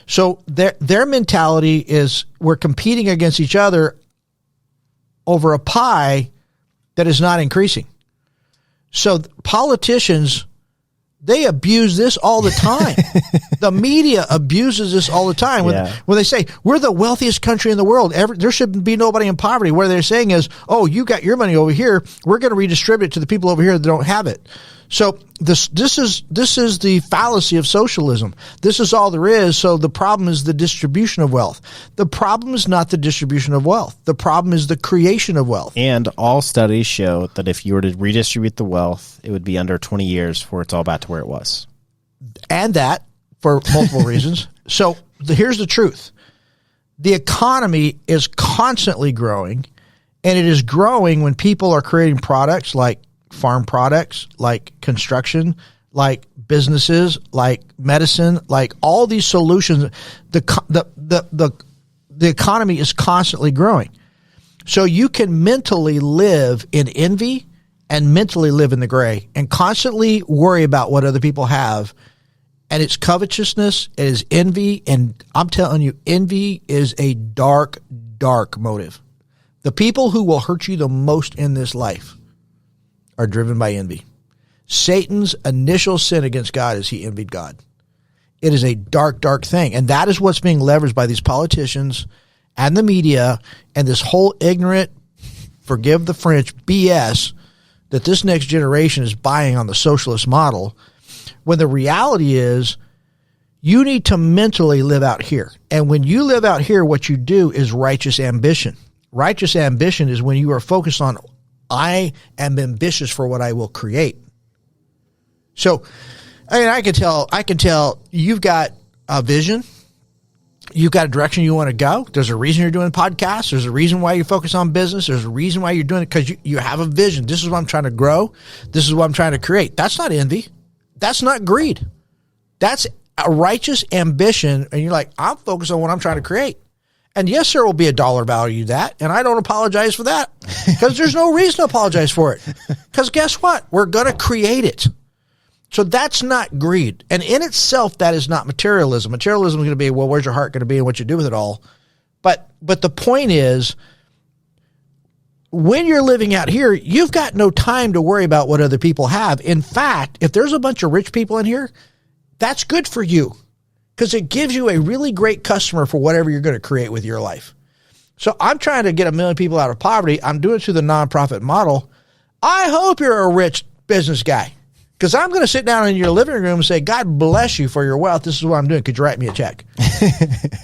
So their mentality is we're competing against each other over a pie that is not increasing. So politicians, they abuse this all the time. The media abuses this all the time. When they say, we're the wealthiest country in the world, there should be nobody in poverty. What they're saying is, oh, you got your money over here. We're going to redistribute it to the people over here that don't have it. So this is the fallacy of socialism. This is all there is. So the problem is the distribution of wealth. The problem is not the distribution of wealth. The problem is the creation of wealth. And all studies show that if you were to redistribute the wealth, it would be under 20 years before it's all back to where it was. And that for multiple reasons. So here's the truth. The economy is constantly growing, and it is growing when people are creating products like farm products, like construction, like businesses, like medicine, like all these solutions. The economy is constantly growing. So you can mentally live in envy and mentally live in the gray and constantly worry about what other people have. And it's covetousness, it is envy, and I'm telling you, envy is a dark, dark motive. The people who will hurt you the most in this life are driven by envy. Satan's initial sin against God is he envied God. It is a dark, dark thing. And that is what's being leveraged by these politicians and the media and this whole ignorant, forgive the French, BS that this next generation is buying on the socialist model, when the reality is you need to mentally live out here. And when you live out here, what you do is righteous ambition. Righteous ambition is when you are focused on, I am ambitious for what I will create. So, I can tell you've got a vision. You've got a direction you want to go. There's a reason you're doing podcasts. There's a reason why you focus on business. There's a reason why you're doing it, because you have a vision. This is what I'm trying to grow. This is what I'm trying to create. That's not envy. That's not greed. That's a righteous ambition. And you're like, I'm focused on what I'm trying to create. And yes, there will be a dollar value to that. And I don't apologize for that, because there's no reason to apologize for it. Because guess what? We're going to create it. So that's not greed. And in itself, that is not materialism. Materialism is going to be, well, where's your heart going to be and what you do with it all? But the point is, when you're living out here, you've got no time to worry about what other people have. In fact, if there's a bunch of rich people in here, that's good for you, because it gives you a really great customer for whatever you're going to create with your life. So I'm trying to get 1 million people out of poverty. I'm doing it through the nonprofit model. I hope you're a rich business guy, because I'm going to sit down in your living room and say, God bless you for your wealth. This is what I'm doing. Could you write me a check?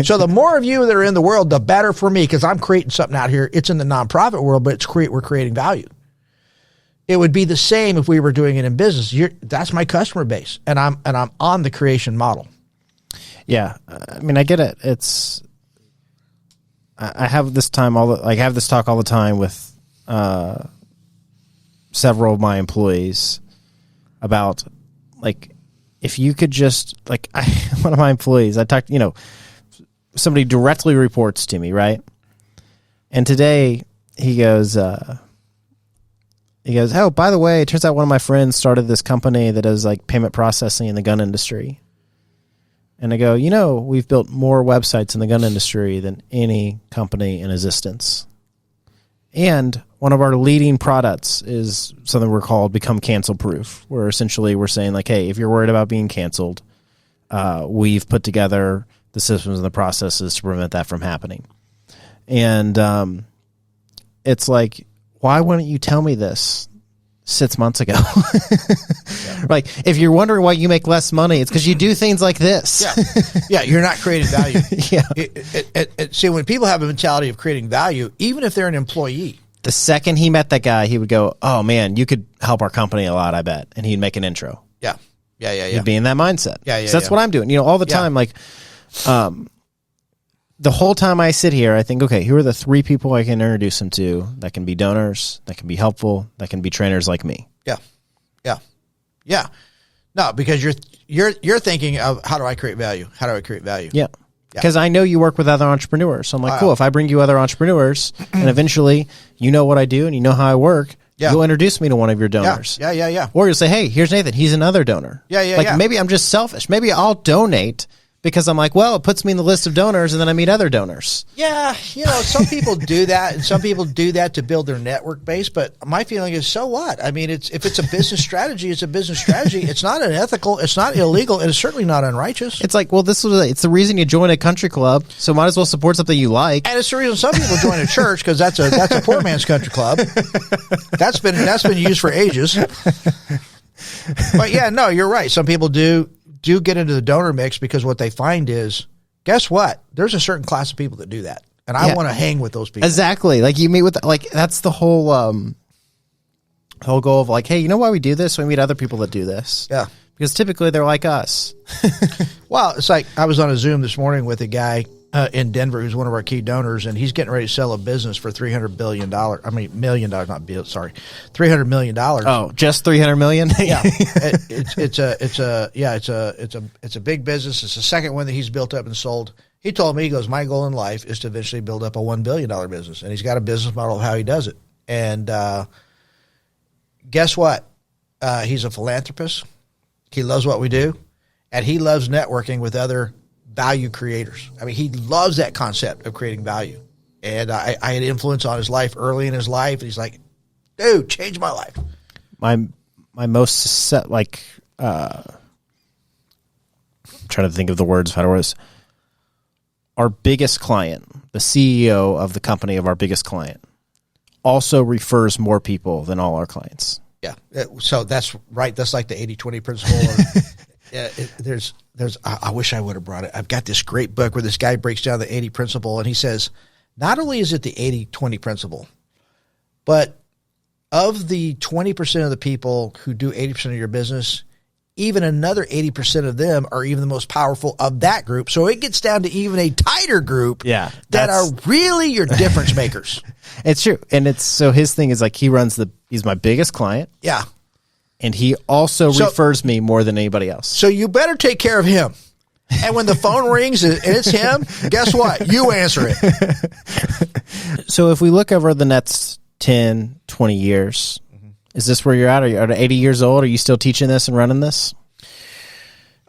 So the more of you that are in the world, the better for me, because I'm creating something out here. It's in the nonprofit world, but we're creating value. It would be the same if we were doing it in business. That's my customer base, and I'm on the creation model. Yeah, I mean, I get it. I have this talk all the time with several of my employees about, like, if you could just, like, one of my employees, I talked, somebody directly reports to me, right? And today he goes, oh, by the way, it turns out one of my friends started this company that does, like, payment processing in the gun industry. And I go, we've built more websites in the gun industry than any company in existence. And one of our leading products is something we're called Become Cancel Proof, where essentially we're saying like, hey, if you're worried about being canceled, we've put together the systems and the processes to prevent that from happening. And it's like, why wouldn't you tell me this 6 months ago? Like, if you're wondering why you make less money, it's because you do things like this. Yeah, you're not creating value. Yeah. See, when people have a mentality of creating value, even if they're an employee, The second he met that guy, he would go, oh, man, you could help our company a lot, I bet. And he'd make an intro. Yeah. He'd be in that mindset. Yeah. So that's what I'm doing. All the time. Like, the whole time I sit here, I think, okay, who are the 3 people I can introduce him to that can be donors, that can be helpful, that can be trainers like me? Yeah. No, because you're thinking of, how do I create value? How do I create value? Yeah. Because I know you work with other entrepreneurs. So I'm like, cool, if I bring you other entrepreneurs and eventually you know what I do and you know how I work, you'll introduce me to one of your donors. Yeah. Or you'll say, hey, here's Nathan. He's another donor. Maybe I'm just selfish. Maybe I'll donate because I'm like, well, it puts me in the list of donors and then I meet other donors. Yeah. Some people do that and some people do that to build their network base. But my feeling is, so what? I mean, if it's a business strategy, it's a business strategy. It's not unethical. It's not illegal. And it's certainly not unrighteous. It's like, well, it's the reason you join a country club. So might as well support something you like. And it's the reason some people join a church, because that's a poor man's country club. That's been used for ages. But yeah, no, you're right. Some people do get into the donor mix because what they find is, guess what? There's a certain class of people that do that. And I want to hang with those people. Exactly. Like you meet with, like, that's the whole goal of like, hey, you know why we do this? We meet other people that do this. Yeah. Because typically they're like us. Well, it's like I was on a Zoom this morning with a guy in Denver who's one of our key donors, and he's getting ready to sell a business for $300 billion. I mean, $1 million, not bill. Sorry, $300 million. Oh, just $300 million? Yeah, it's a big business. It's the second one that he's built up and sold. He told me, he goes, my goal in life is to eventually build up a $1 billion business, and he's got a business model of how he does it. And guess what? He's a philanthropist. He loves what we do, and he loves networking with other value creators. I mean, he loves that concept of creating value. And I had influence on his life early in his life. And he's like, dude, change my life. My most I'm trying to think of the words, how to word this. Our biggest client, the CEO of the company of our biggest client, also refers more people than all our clients. Yeah. So that's right. That's like the 80-20 principle. I wish I would have brought it. I've got this great book where this guy breaks down the 80 principle, and he says, not only is it the 80-20 principle, but of the 20% of the people who do 80% of your business, even another 80% of them are even the most powerful of that group. So it gets down to even a tighter group that are really your difference makers. It's true. And so his thing is like, he's my biggest client. Yeah. And he also refers me more than anybody else. So you better take care of him. And when the phone rings and it's him, guess what? You answer it. So if we look over the next 10, 20 years, is this where you're at? Are you 80 years old? Are you still teaching this and running this?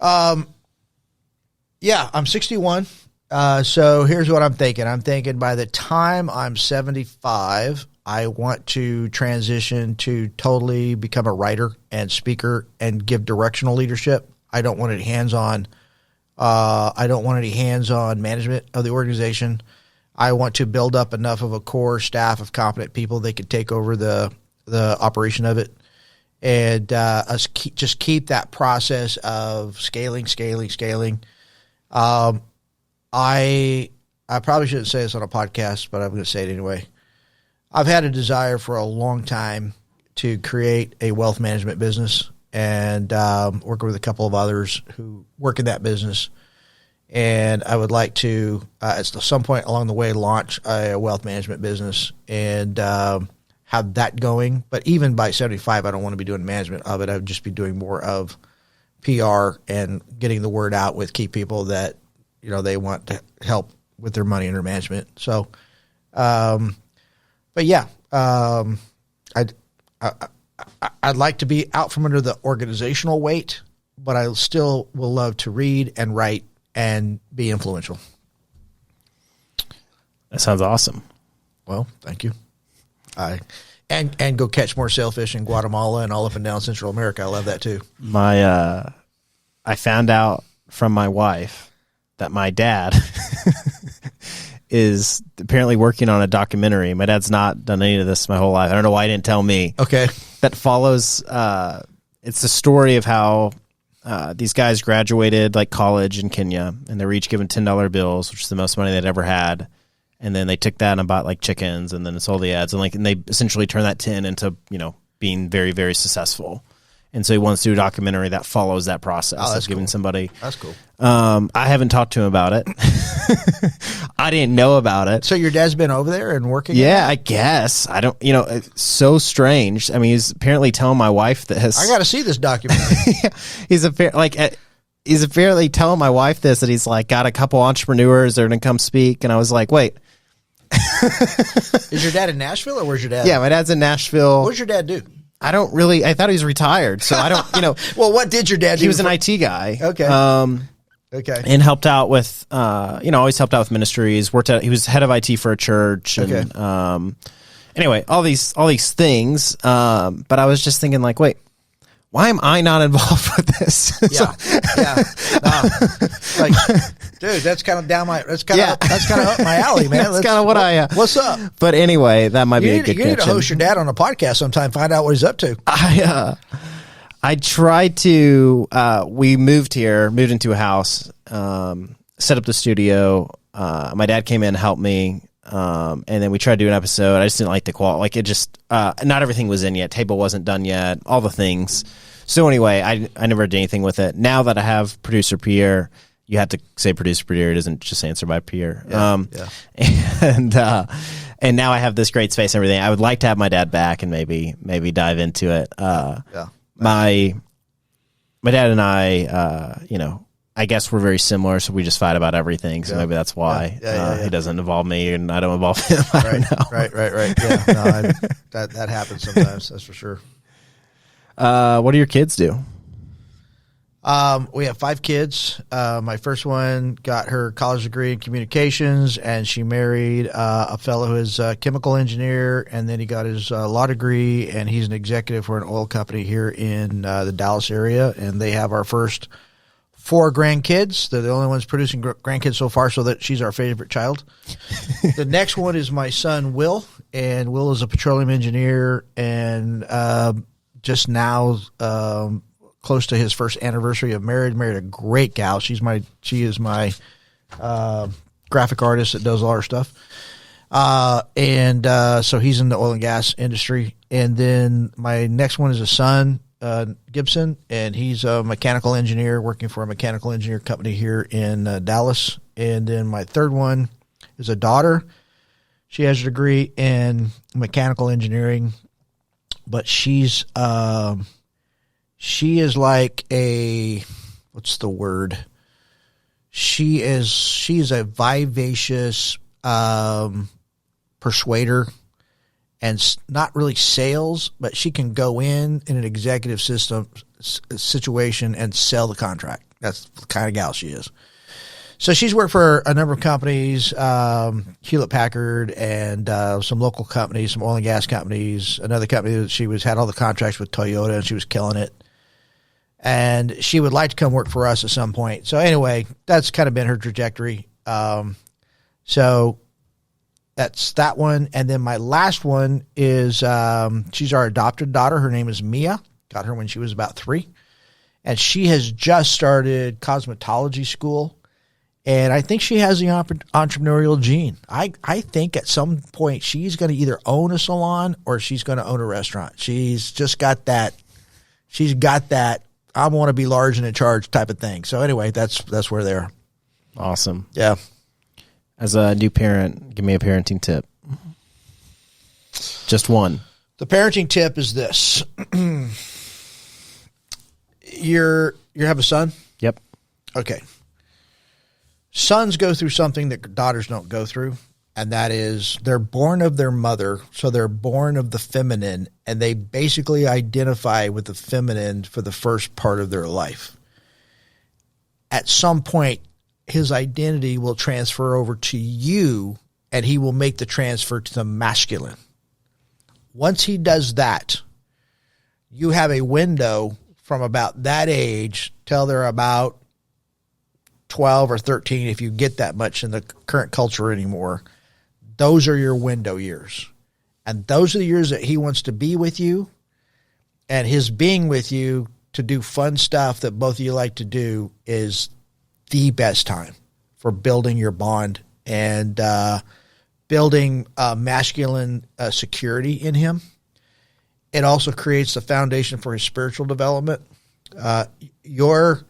Yeah, I'm 61. So here's what I'm thinking. I'm thinking by the time I'm 75, I want to transition to totally become a writer and speaker and give directional leadership. I don't want any hands-on. I don't want any hands-on management of the organization. I want to build up enough of a core staff of competent people that could take over the operation of it, and just keep that process of scaling. I probably shouldn't say this on a podcast, but I'm going to say it anyway. I've had a desire for a long time to create a wealth management business, and working with a couple of others who work in that business. And I would like to, at some point along the way, launch a wealth management business and have that going. But even by 75, I don't want to be doing management of it. I would just be doing more of PR and getting the word out with key people that, they want to help with their money under management. So, but yeah, I'd like to be out from under the organizational weight, but I still will love to read and write and be influential. That sounds awesome. Well, thank you. And go catch more sailfish in Guatemala and all up and down Central America. I love that too. I found out from my wife that my dad is apparently working on a documentary. My dad's not done any of this my whole life. I don't know why he didn't tell me. Okay. That follows, it's the story of how these guys graduated like college in Kenya, and they were each given $10 bills, which is the most money they'd ever had. And then they took that and bought like chickens, and then sold the ads, and they essentially turned that 10 into, being very, very successful. And so he wants to do a documentary that follows that process of giving somebody. That's cool. I haven't talked to him about it. I didn't know about it. So your dad's been over there and working? Yeah, I guess. I don't, it's so strange. I mean, he's apparently telling my wife this. I got to see this documentary. He's apparently telling my wife this, that he's like got a couple entrepreneurs that are going to come speak. And I was like, wait. Is your dad in Nashville, or where's your dad? Yeah, my dad's in Nashville. What does your dad do? I thought he was retired, so I don't, Well, what did your dad do? He was an IT guy. Okay. Okay. And helped out with, always helped out with ministries, he was head of IT for a church. And, Okay. Anyway, all these things. But I was just thinking like, wait, why am I not involved with this? Yeah. Like, dude, that's kind of that's kind of up my alley, man. That's kind of what what's up? But anyway, that might be a good You need to host your dad on a podcast sometime, find out what he's up to. I tried to, we moved into a house, set up the studio. My dad came in and helped me. And then we tried to do an episode. I just didn't like the quality. Like it just, not everything was in yet. Table wasn't done yet. All the things. So anyway, I never did anything with it. Now that I have producer Pierre, you have to say producer Pierre. It isn't just answered by Pierre. And now I have this great space and everything. I would like to have my dad back and maybe dive into it. My dad and I, I guess we're very similar, so we just fight about everything. So maybe that's why he doesn't involve me and I don't involve him. I don't know. Right. Yeah, no, that happens sometimes. That's for sure. What do your kids do? We have 5 kids. My first one got her college degree in communications, and she married a fellow who is a chemical engineer, and then he got his law degree, and he's an executive for an oil company here in the Dallas area, and they have our first 4 grandkids. They're the only ones producing grandkids so far, so that she's our favorite child. The next one is my son, Will, and Will is a petroleum engineer, and just now close to his first anniversary of marriage. Married a great gal. She is my graphic artist that does all our stuff. So he's in the oil and gas industry. And then my next one is a son, Gibson, and he's a mechanical engineer working for a mechanical engineer company here in Dallas. And then my third one is a daughter. She has a degree in mechanical engineering, but she is like what's the word? She's a vivacious persuader, and not really sales, but she can go in an executive situation and sell the contract. That's the kind of gal she is. So she's worked for a number of companies, Hewlett Packard, and some local companies, some oil and gas companies. Another company that she had all the contracts with Toyota, and she was killing it. And she would like to come work for us at some point. So anyway, that's kind of been her trajectory. So that's that one. And then my last one is she's our adopted daughter. Her name is Mia. Got her when she was about 3. And she has just started cosmetology school. And I think she has the entrepreneurial gene. I think at some point she's going to either own a salon or she's going to own a restaurant. She's just got that. She's got that. I want to be large and in charge type of thing. So anyway, that's where they are. Awesome. Yeah. As a new parent, give me a parenting tip. Just one. The parenting tip is this. You have a son? Yep. Okay. Sons go through something that daughters don't go through, and that is they're born of their mother, so they're born of the feminine, and they basically identify with the feminine for the first part of their life. At some point, his identity will transfer over to you, and he will make the transfer to the masculine. Once he does that, you have a window from about that age till they're about 12 or 13, if you get that much in the current culture anymore. Those are your window years. And those are the years that he wants to be with you, and his being with you to do fun stuff that both of you like to do is the best time for building your bond and building masculine security in him. It also creates the foundation for his spiritual development. Your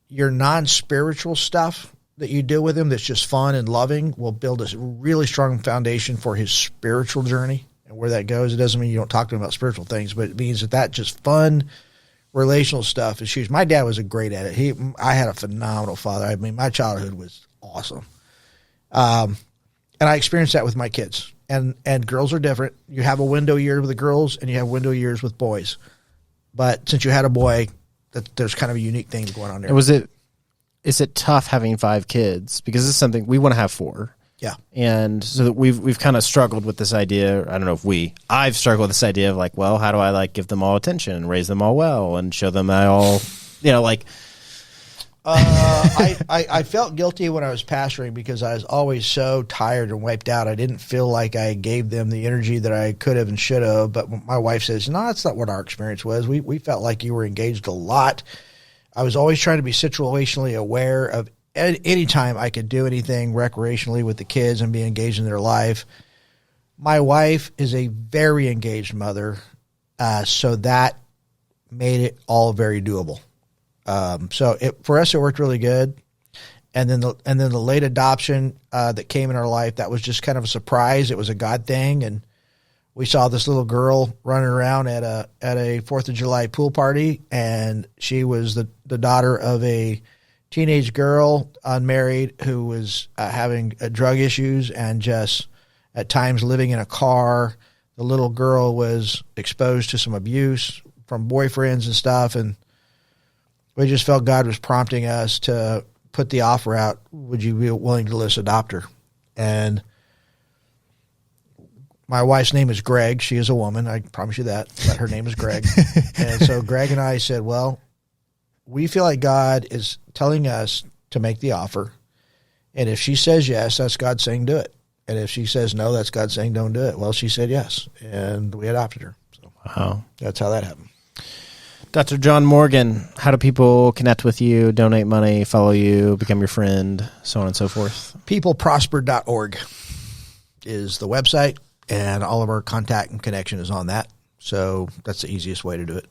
non-spiritual stuff that you do with him that's just fun and loving will build a really strong foundation for his spiritual journey. And where that goes, it doesn't mean you don't talk to him about spiritual things, but it means that just fun relational stuff is huge. My dad was great at it. I had a phenomenal father. I mean, my childhood was awesome. And I experienced that with my kids. And girls are different. You have a window year with the girls and you have window years with boys. But since you had a boy, there's kind of a unique thing going on there. Is it tough having 5 kids? Because this is something we want to have 4. Yeah. And so that we've kind of struggled with this idea. I don't know if I've struggled with this idea of like, well, how do I like give them all attention and raise them all well and show them I all, like. I felt guilty when I was pastoring because I was always so tired and wiped out. I didn't feel like I gave them the energy that I could have and should have. But my wife says, no, that's not what our experience was. We felt like you were engaged a lot. I was always trying to be situationally aware of any time I could do anything recreationally with the kids and be engaged in their life. My wife is a very engaged mother, so that made it all very doable. So for us, it worked really good. And then the late adoption that came in our life, that was just kind of a surprise. It was a God thing, and we saw this little girl running around at a 4th of July pool party, and she was the daughter of a teenage girl, unmarried, who was having drug issues and just at times living in a car. The little girl was exposed to some abuse from boyfriends and stuff, and we just felt God was prompting us to put the offer out. Would you be willing to let us adopt her? And my wife's name is Greg. She is a woman. I promise you that. But her name is Greg. And so Greg and I said, well, we feel like God is telling us to make the offer. And if she says yes, that's God saying do it. And if she says no, that's God saying don't do it. Well, she said yes, and we adopted her. So wow. That's how that happened. Dr. John Morgan, how do people connect with you, donate money, follow you, become your friend, so on and so forth? Peopleprosper.org is the website, and all of our contact and connection is on that. So that's the easiest way to do it.